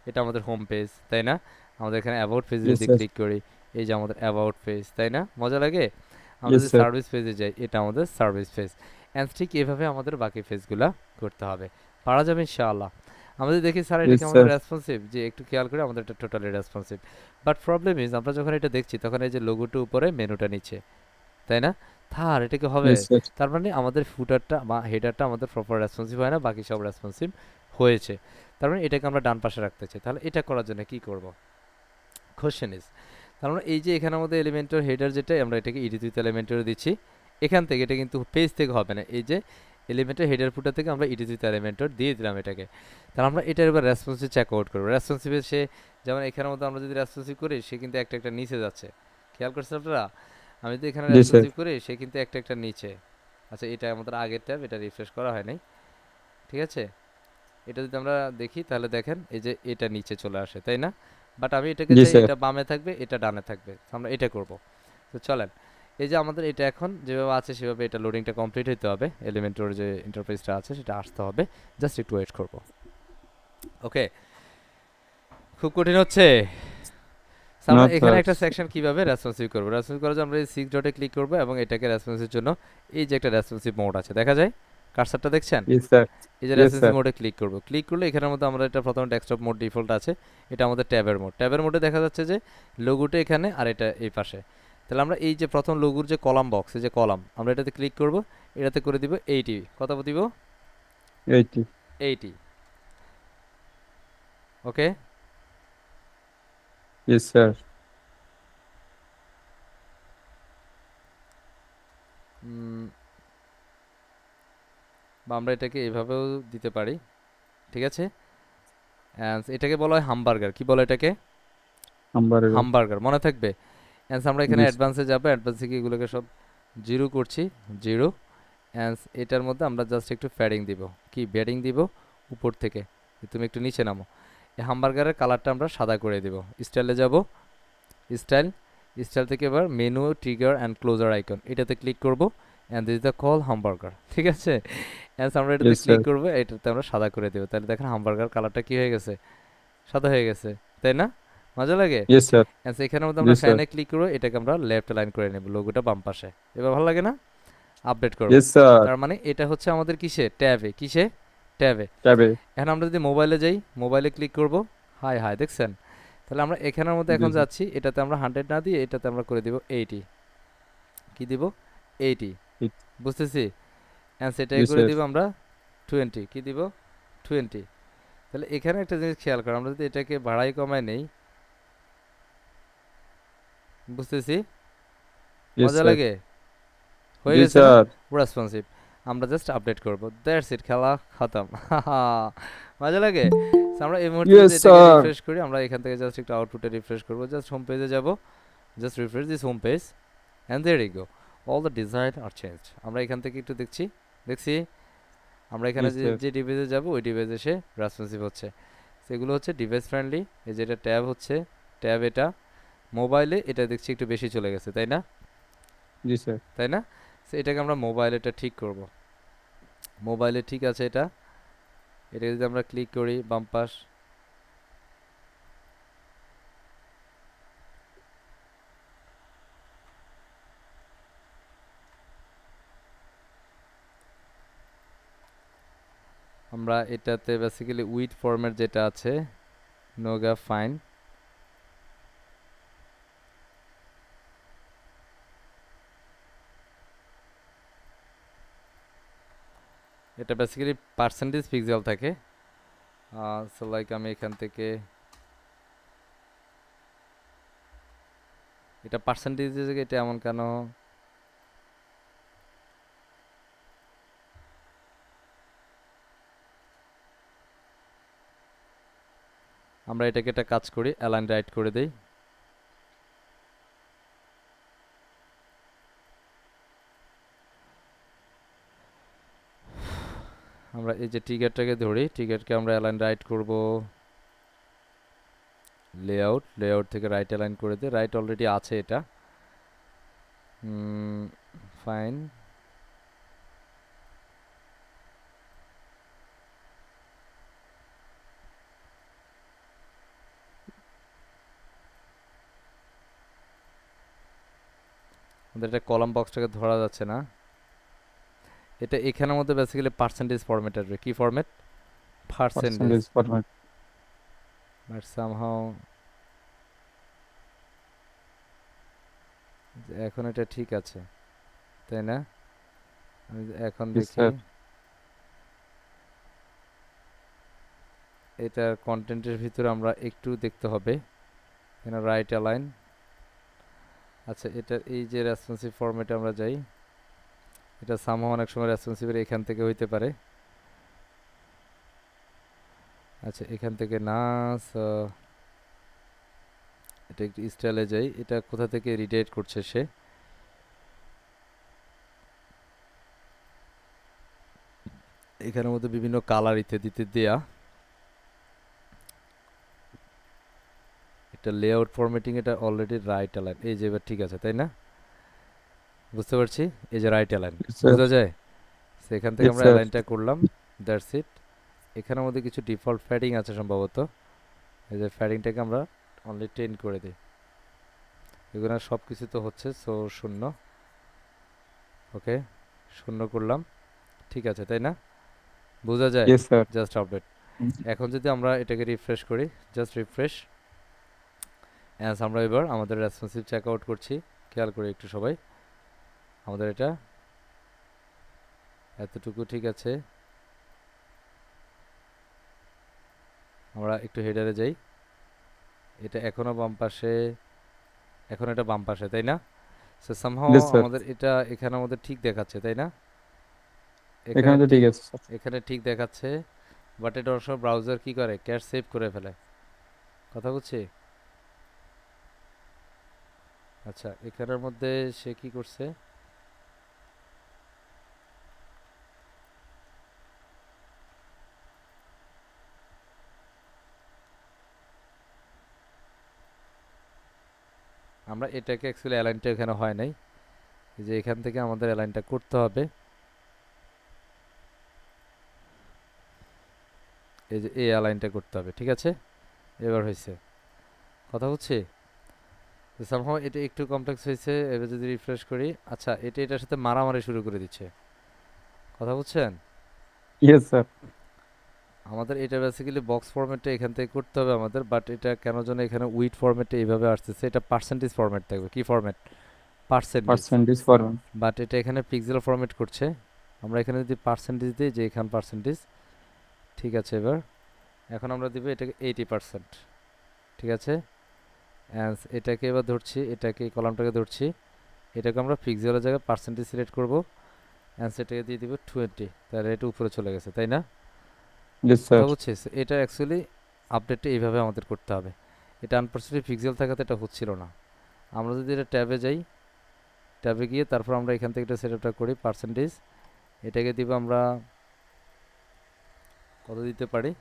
এটা আমাদের হোম পেজ, তাই না? আমাদের এখানে অ্যাবাউট পেজে Yes, যদি sir. ক্লিক করি, এই যে আমাদের অ্যাবাউট পেজ, তাই না? মজা লাগে? আমরা Yes, যদি sir. সার্ভিস পেজে যাই, এটা আমাদের সার্ভিস পেজ। অ্যান্ড ঠিক এভাবে আমাদের বাকি পেজগুলা করতে হবে, পারা যাবে ইনশাআল্লাহ। আমরা যদি দেখি স্যার এটা Yes, কি আমাদের sir. রেসপন্সিভ, যে একটু খেয়াল করে আমাদের এটা totally responsive, but problem is আমরা যখন এটা দেখছি তখন এই যে লোগোটা উপরে, মেনুটা নিচে, তাই না? থার এটা কি হবে? Yes, sir. তার মানে আমাদের ফুটারটা বা হেডারটা আমাদের প্রপার রেসপন্সিভ হয় না, বাকি সব রেসপন্সিভ হয়েছে। তার মানে এটাকে আমরা ডান পাশে রাখতে চাই, তাহলে এটা করার জন্য কি করব? কোশ্চেন ইজ, তার মানে এই যে এখানে আমাদের এলিমেন্টের হেডার যেটা, আমরা এটাকে ইডিট উইথ এলিমেন্টের দিচ্ছি, এখান থেকে এটা কিন্তু পেজ থেকে হবে না, এই যে এলিমেন্টের হেডার ফুটার থেকে আমরা ইডিট উইথ এলিমেন্টর দিয়ে দিলাম এটাকে। তাহলে আমরা এটার এবার রেসপন্সিভ চেক আউট করবো। রেসপন্সিভে সে যেমন এখানের মধ্যে আমরা যদি রেসপন্সিভ করি, সে কিন্তু একটা একটা নিচে যাচ্ছে, খেয়াল করছেন আপনারা? আমি যদি এখানে জি, স্যার। রেসপন্সিভ করি, সে কিন্তু একটা একটা নিচে। আচ্ছা, এটা আমাদের আগের ট্যাব, এটা রিফ্রেশ করা হয় নাই, ঠিক আছে। এটা যদি আমরা দেখি তাহলে দেখেন এই যে এটা নিচে চলে আসে, তাই না? বাট আমি এটাকে জি, চাই স্যার। এটা বামে থাকবে, এটা ডানে থাকবে, তো আমরা এটা করব। তো চলেন, এই যে আমাদের এটা এখন যেভাবে আছে সেভাবে এটা লোডিংটা কমপ্লিট হতে হবে, এলিমেন্টর যে ইন্টারফেসটা আছে সেটা আসতে হবে, জাস্ট একটু ওয়েট করব, ওকে। খুব কঠিন হচ্ছে। So, আমরা না, এখানে স্যার। একটা সেকশন কিভাবে রেসপন্সিভ করব, রেসপন্সিভ করার জন্য আমরা এই 6 ডটে ক্লিক করব এবং এটাকে রেসপন্সিভ জন্য এই যে একটা রেসপন্সিভ মোড আছে, দেখা যায় কার্সারটা দেখছেন, Yes, sir. এই যে Yes, রেসপন্সিভ sir. মোডে ক্লিক করব। ক্লিক করলে এখানের মধ্যে আমরা এটা প্রথমে ডেস্কটপ মোড ডিফল্ট আছে, এটা আমাদের ট্যাবের মোড। ট্যাবের মোডে দেখা যাচ্ছে যে লোগোটা এখানে আর এটা এই পাশে। তাহলে আমরা এই যে প্রথম লোগোর যে কলাম বক্স, এই যে কলাম, আমরা এটাতে ক্লিক করব, এটাতে করে দিব 80, কত দিব? 80. 80, ওকে। Yes, sir. বা আমরা এটাকে এভাবেও দিতে পারি, ঠিক আছে। এটাকে বলা হয় হামবার্গার, কি বলে এটাকে? Hamburger. হামবার্গার, মনে থাকবে। আমরা এখানে Yes. অ্যাডভান্সে যাব, অ্যাডভান্সে গিয়ে এগুলোকে সব 0 করছি, 0। এটার মধ্যে আমরা জাস্ট একটু প্যাডিং দিব, কি ব্যাডিং দিব উপর থেকে, তুমি একটু নিচে নামো। এই হামবার্গারের কালারটা আমরা সাদা করে দিব। স্টাইলে যাব, স্টাইল, স্টাইল থেকে এবার menu, trigger and closer icon, এটাতে ক্লিক করব, and this the call hamburger, ঠিক আছে। আমরা এটাতে Yes, ক্লিক sir. করব, এটাতে আমরা সাদা করে দেবো, তাহলে দেখেন হামবার্গার কালারটা কি হয়ে গেছে, সাদা হয়ে গেছে, তাই না? মজা লাগে। Yes, sir. এখানের মধ্যে আমরা Yes, sir. ফ্যানে ক্লিক করব, এটাকে আমরা লেফট লাইন করে নেব, লোগোটা বাম পাশে। এবার ভালো লাগে না? আপডেট করব। Yes, sir. তার মানে এটা হচ্ছে আমাদের কিসে, ট্যাবে, কিসে, ট্যাবে। Tabe. এখন আমরা যদি মোবাইলে যাই, মোবাইলে ক্লিক করব, হাই হাই, দেখছেন? তাহলে আমরা এখানের মধ্যে এখন জি, জি। যাচ্ছি, এটাতে আমরা 100 না দিয়ে এটাতে আমরা করে দিব 80, কি দিব? 80, বুঝতেছি। সেটাই Yes, করে sir. দিব আমরা 20, কি দিব? 20। তাহলে এখানে একটা জিনিস খেয়াল করো, আমরা যদি এটাকে বাড়াই কমায় নেই, বুঝতেছি, Yes, মজা sir. লাগে, হয়ে Yes, গেছে না, sir. রেসপন্সিভ। আমরা জাস্ট আপডেট করব, দ্যাটস ইট, খেলা খতম। মজা লাগে। So, আমরা এই মুহূর্তে Yes, যদি এটাকে sir. রিফ্রেশ করি, আমরা এখান থেকে জাস্ট একটু আউটপুটে রিফ্রেশ করব, জাস্ট হোম পেজে যাব, just refresh this home page and there you go, all the design are changed. আমরা এখান থেকে একটু দেখছি আমরা এখানে Yes, যে sir. যে ডিভাইসে যাব ওই ডিভাইসে সে রেসপন্সিভ হচ্ছে। সেগুলো হচ্ছে ডিভাইস ফ্রেন্ডলি। এই যেটা ট্যাব হচ্ছে, ট্যাব এটা মোবাইলে এটা দেখছি একটু বেশি চলে গেছে, তাই না? Yes, sir. তাই না? সো এটাকে আমরা মোবাইলেটা ঠিক করব। মোবাইলে ঠিক আছে এটা, এটা যদি আমরা ক্লিক করি বাম পাশ, আমরা এটাতে বেসিক্যালি উইড ফরম্যাট যেটা আছে নোগা ফাইন, এটা বেসিক্যালি পার্সেন্টেজ পিক্সেল থাকে। সো লাইক আমি এখান থেকে এটা পার্সেন্টেজ, এটা এমন কেন? আমরা এটাকে একটা কাজ করি, অ্যালাইন রাইট করে দেই। আমরা এই যে টিকেটটাকে ধরি, টিকেটকে আমরা অ্যালাইন রাইট করব, লেআউট থেকে রাইট অ্যালাইন করে দিই। রাইট অলরেডি আছে এটা, ফাইন। আমাদের এটা কলাম বক্সটাকে ধরা যাচ্ছে না, এটা এখানের মধ্যে বেসিক্যালি পার্সেন্টেজ ফরম্যাট আসবে। কি format? Percentage. Percentage format. But somehow এখন এটা ঠিক আছে, তাই না? আমি এখন Yes, দেখি sir. এটার কন্টেন্টের ভিতরে আমরা একটু দেখতে হবে, এখানে রাইট অ্যালাইন। আচ্ছা, এটা এই যে রেসপন্সিভ ফরম্যাটে আমরা যাই, এটা সামহাউ অনেক সময় রেসপন্সিভের এখান থেকে হইতে পারে। আচ্ছা, এখান থেকে না, so এটা একটু স্টাইলে যাই, এটা কোথা থেকে রিডাইরেক্ট করছে সে, এখানের মধ্যে বিভিন্ন কালার ইত্যাদিতে দেয়া। এটা লেআউট ফরম্যাটিং, এটা অলরেডি রাইট অ্যালাইন, এই যে এবার ঠিক আছে, তাই না? বুঝতে পারছি, এই যে রাইট অ্যালাইন, Yes, sir. বোঝা যায়? সেখান থেকে Yes, আমরা sir. অ্যালাইনটা করলাম, দ্যাটস ইট। এখানের মধ্যে কিছু ডিফল্ট ফ্যাডিং আছে সম্ভবত, এই যে ফ্যাডিংটাকে আমরা অনলি 10 করে দিই। এগুলো সব কিছু তো হচ্ছে, সো 0, ওকে 0 করলাম, ঠিক আছে, তাই না? বোঝা যায়? Yes, sir. Just update. এখন যদি আমরা এটাকে রিফ্রেশ করি, জাস্ট রিফ্রেশ, অ্যাজ আমরা এবার আমাদের রেসপন্সিভ চেক আউট করছি, খেয়াল করি একটু সবাই, আমাদের এটা এতটুকু ঠিক আছে। আমরা একটু হেডারে যাই, এটা এখনো বাম পাশে, এখন এটা বাম পাশে, তাই না? So somehow Yes, sir. আমাদের এটা এখানে আমাদের ঠিক দেখাচ্ছে, তাই না? এখানে তো ঠিক আছে, sir. এখানে ঠিক দেখাচ্ছে, বাট এটা অবশ্য ব্রাউজার কি করে, ক্যাশ সেভ করে ফেলে। কথা বুঝছি? আচ্ছা, এখানের মধ্যে সে কি করছে, আমরা এটাকে অ্যাকচুয়ালি অ্যালাইনটা এখানে হয় নাই, এই যে এখান থেকে আমাদের অ্যালাইনটা করতে হবে, এই যে এই অ্যালাইনটা করতে হবে, ঠিক আছে? এবার হয়েছে, কথা হচ্ছে? সামহাও এটা একটু কমপ্লেক্স হয়েছে। এবার যদি রিফ্রেশ করি, আচ্ছা এটা এটার সাথে মারামারি শুরু করে দিচ্ছে, কথা বুঝছেন? Yes, sir. আমাদের এটা বেসিক্যালি বক্স ফরম্যাটটা এখান থেকে করতে হবে আমাদের, বাট এটা কেন যেন এখানে উইড ফরম্যাটটা এইভাবে আসতেছে। এটা পার্সেন্টেজ ফরম্যাট থাকবে। কি format? Percentage. Percentage format. But এটা এখানে পিক্সেল ফরম্যাট করছে। আমরা এখানে যদি পার্সেন্টেজ দিই, যে এখানে পার্সেন্টেজ, ঠিক আছে। এবার এখন আমরা দিব এটাকে 80%, ঠিক আছে। এটাকে এবার ধরছি, এটাকে এই কলামটাকে ধরছি, এটাকে আমরা পিক্সেলের জায়গায় পার্সেন্টেজ সিলেক্ট করব অ্যান্ড সেটাকে দিয়ে দিব 20, তাহলে এটা উপরে চলে গেছে, তাই না? Yes, sir. কথা বুঝছিস? এটা অ্যাকচুয়ালি আপডেটটা এইভাবে আমাদের করতে হবে। এটা আনফরচুনেটলি পিক্সেল থাকাতে এটা হচ্ছিল না। আমরা যদি এটা ট্যাবে যাই, ট্যাবে গিয়ে তারপর আমরা এখান থেকে এটা সেটআপটা করি পার্সেন্টেজ, এটাকে দিব আমরা কত দিতে পারি,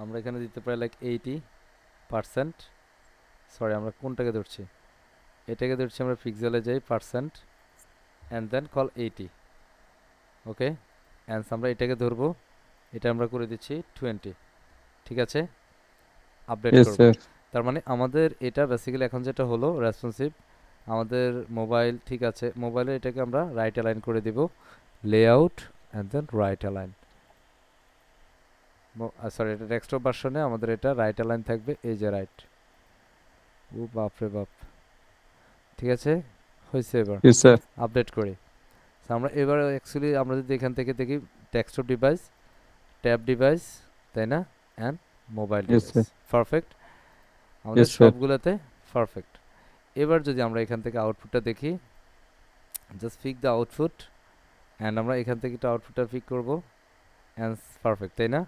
আমরা এখানে দিতে পারি লাইক 80%, সরি আমরা কোনটাকে ধরছি, এটাকে ধরছি আমরা পিক্সেলে যাই percent and then call 80, okay. And আমরা এটাকে ধরবো, এটা আমরা করে দিচ্ছি 20, ঠিক আছে, আপডেট Yes, করব। sir. তার মানে আমাদের এটা বেসিক্যালি এখন যেটা হলো রেসপন্সিভ, আমাদের মোবাইল, ঠিক আছে, মোবাইলে এটাকে আমরা রাইট অ্যালাইন করে দিব, layout and then right align, sorry এটা ডেস্কটপ ভার্সনে আমাদের এটা রাইট অ্যালাইন থাকবে, এই যে রাইট, ও বাপ রে বাপ, ঠিক আছে, হয়েছে। এবার Yes, sir. আপডেট করি। So, আমরা এবার অ্যাকচুয়ালি আমরা যদি এখান থেকে দেখি ডেস্কটপ ডিভাইস, ট্যাব ডিভাইস, তাই না, and mobile Yes, device, sir. Perfect, আমাদের Yes, sir. সবগুলোতে পারফেক্ট। এবার যদি আমরা এখান থেকে আউটপুটটা দেখি, just pick the output and আমরা এখান থেকে একটা আউটপুটটা পিক করব অ্যান্ড পারফেক্ট, তাই না?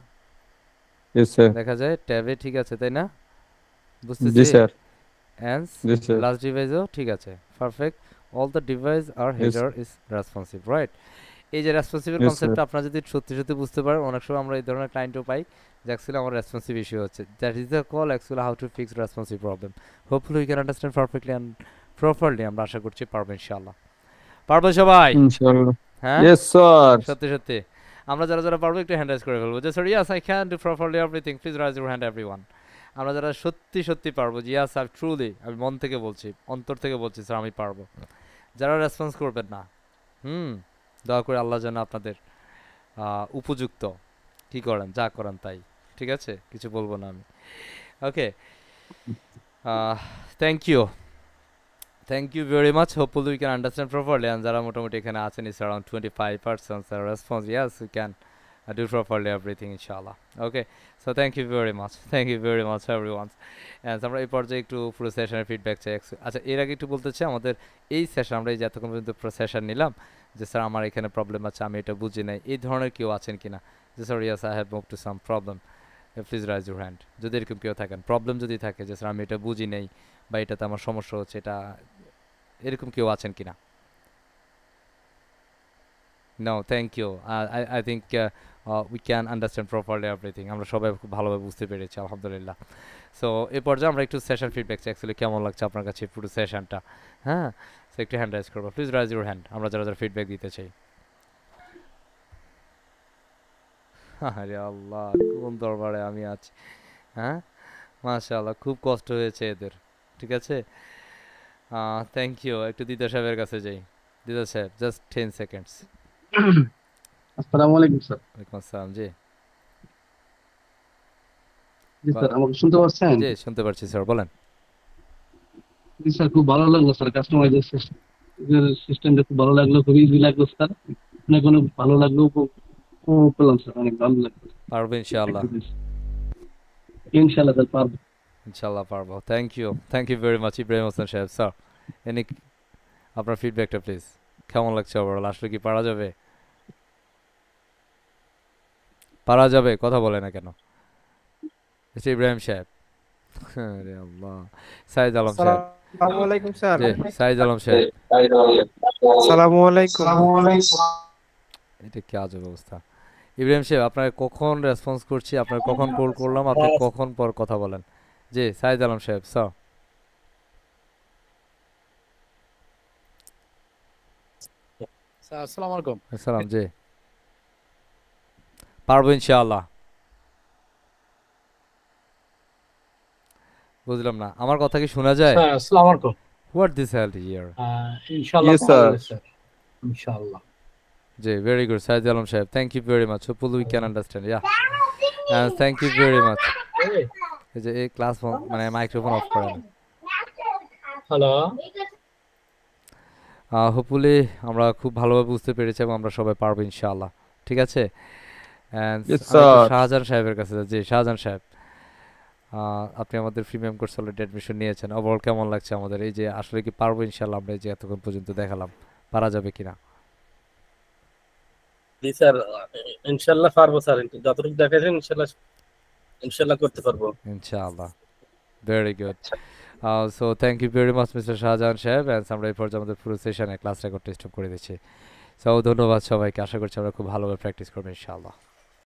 Yes, sir. দেখা যায় ট্যাবে ঠিক আছে, তাই না? Yes, বুঝতেছি। sir. And Yes, sir. Last ডিভাইসও ঠিক আছে, পারফেক্ট, অল দ্য ডিভাইস আর Yes, header is responsive, right? এই যে রেসপন্সিভের Yes, sir. কনসেপ্টটা আপনারা যদি সত্যি সত্যি বুঝতে পারেন, অনেক সময় আমরা এই ধরনের ক্লায়েন্টও পাই যে অ্যাকচুয়ালি আমার রেসপন্সিভ ইস্যু হচ্ছে, that is the call actually how to fix responsive problem. Hopefully we can understand perfectly and properly, আমরা আশা করছি পারবো ইনশাআল্লাহ। পারবো সবাই? Inshallah. হ্যাঁ, Yes, sir. সত্যি সত্যি আমরা যারা যারা পারবো একটু হ্যান্ড রাইজ করে ফেলবো যে sir yes I can do properly everything, please raise your hand everyone. আমরা যারা সত্যি সত্যি পারবো যে ইয়াস আই ট্রুলি, আমি মন থেকে বলছি, অন্তর থেকে বলছি স্যার আমি পারবো। যারা রেসপন্স করবেন না, দয়া করে আল্লাহ যেন আপনাদের উপযুক্ত কি করেন, যা করেন তাই, ঠিক আছে, কিছু বলবো না আমি। Okay, thank you, thank you very much. Hopefully we can understand properly, and যারা মোটামুটি এখানে আছেন is around 25% sir response, yes we can do properly everything inshallah. Okay, so thank you very much everyone, and আমরা এই পর্যায়ে একটু পুরো সেশনের ফিডব্যাক চাই। আচ্ছা, এর আগে একটু বলতে চাই, আমাদের এই সেশন আমরা এই যে এতক্ষণ পর্যন্ত পুরো সেশন নিলাম, যে স্যার আমার এখানে প্রবলেম আছে, আমি এটা বুঝি নাই, এই ধরনের কেউ আছেন কিনা, যে sir yes I have move to some problem, please raise your hand. যদি এরকম কেউ থাকেন, প্রবলেম যদি থাকে যে স্যার আমি এটা বুঝি নাই বা এটাতে আমার সমস্যা হচ্ছে, এটা এরকম কেউ আছেন কিনা? No, thank you. I think we can understand properly everything. আমরা সবাই খুব ভালোভাবে বুঝতে পেরেছি আলহামদুলিল্লাহ। সো এই পর্যায়ে আমরা একটু সেশন ফিডব্যাক চাই, অ্যাকচুয়ালি কেমন লাগছে আপনার কাছে পুরো সেশনটা। হ্যাঁ, সো একটু হ্যান্ড রাইজ করবো, প্লিজ রাইজ ইউর হ্যান্ড, আমরা যারা যারা ফিডব্যাক দিতে চাই। আরে আল্লাহ, কোন দরবারে আমি আছি। হ্যাঁ, মাশাআল্লাহ, খুব কষ্ট হয়েছে এদের, ঠিক আছে। Thank you. একটু দিদা সাহেবের কাছে যাই। দিদা সাহেব, জাস্ট 10 সেকেন্ডস। আসসালামু আলাইকুম স্যার। ওয়ালাইকুম আসসালাম। জি জি স্যার, আমাকে শুনতে পাচ্ছেন? জি, শুনতে পারছি স্যার, বলেন। জি স্যার, খুব ভালো লাগলো স্যার, কাস্টমাইজের সিস্টেমটা খুব ভালো লাগলো, খুব ইজি লাগলো স্যার, অনেক অনেক ভালো লাগলো, পেলাম স্যার, অনেক ভালো লাগলো। পারবো ইনশাআল্লাহ। ইনশাআল্লাহ স্যার পারবো। ইনশাআল্লাহ পারবো। Thank you very much Ibrahim Hossain সাহেব। স্যার, এনি আপনার ফিডব্যাকটা প্লিজ, কেমন লাগছে ওভারঅল? আসলে কি পারা যাবে? পারা যাবে, কথা বলে না কেন? আচ্ছা, ইব্রাহিম সাহেব। আরে আল্লাহ, সাইদ আলম সাহেব। আসসালামু আলাইকুম স্যার। জি, সাইদ আলম সাহেব। আসসালামু আলাইকুম। এটা কি আজব অবস্থা। ইব্রাহিম সাহেব, আপনাকে কখন রেসপন্স করছি, আপনার কখন কল করলাম, আপনি কখন পর কথা বলেন? জি, সাইদ আলম সাহেব। স্যার, স্যার আসসালামু আলাইকুম। আসসালাম। জি, পারবো ইনশাআল্লাহ। বুঝলাম না, আমার কথা কি শোনা যায়? স্যার আসসালামু আলাইকুম। What this hell here? ইনশাআল্লাহ Yes, sir. স্যার, ইনশাআল্লাহ। জি, ভেরি গুড সাইদ আলম সাহেব, thank you very much. Hopefully we can understand. Yeah, thank you very much. এই যে এই ক্লাস মানে মাইক্রোফোন অফ করেন। হ্যালো, হোপফুলি আমরা খুব ভালোভাবে বুঝতে পেরেছি এবং আমরা সবাই পারবো ইনশাআল্লাহ, ঠিক আছে। Yes, sir. শাহজাহান সাহেবের কাছে। জি, শাহজাহান সাহেব, আপনি আমাদের প্রিমিয়াম কোর্স অলরেডি অ্যাডমিশন নিয়েছেন, ওভারঅল কেমন লাগছে আমাদের এই যে আসলে কি পারবো ইনশাআল্লাহ আমরা এই যে এতক্ষণ পর্যন্ত দেখালাম, পারা যাবে কিনা? জি স্যার, ইনশাল্লাহ পারবো স্যার, যতটুকু দেখাচ্ছেন ইনশাল্লাহ ইনশাল্লাহ করতে পারবো। ইনশাআল্লাহ, very good. So thank you very much mister Shahjahan সাহেব, অ্যান্ড আমরা এই পর্যায়ে আমাদের পুরো সেশনে ক্লাস রেকর্ড টেস্ট করে দিচ্ছি। সো ধন্যবাদ সবাইকে, আশা করছি আমরা খুব ভালোভাবে প্র্যাকটিস করবো ইনশাআল্লাহ।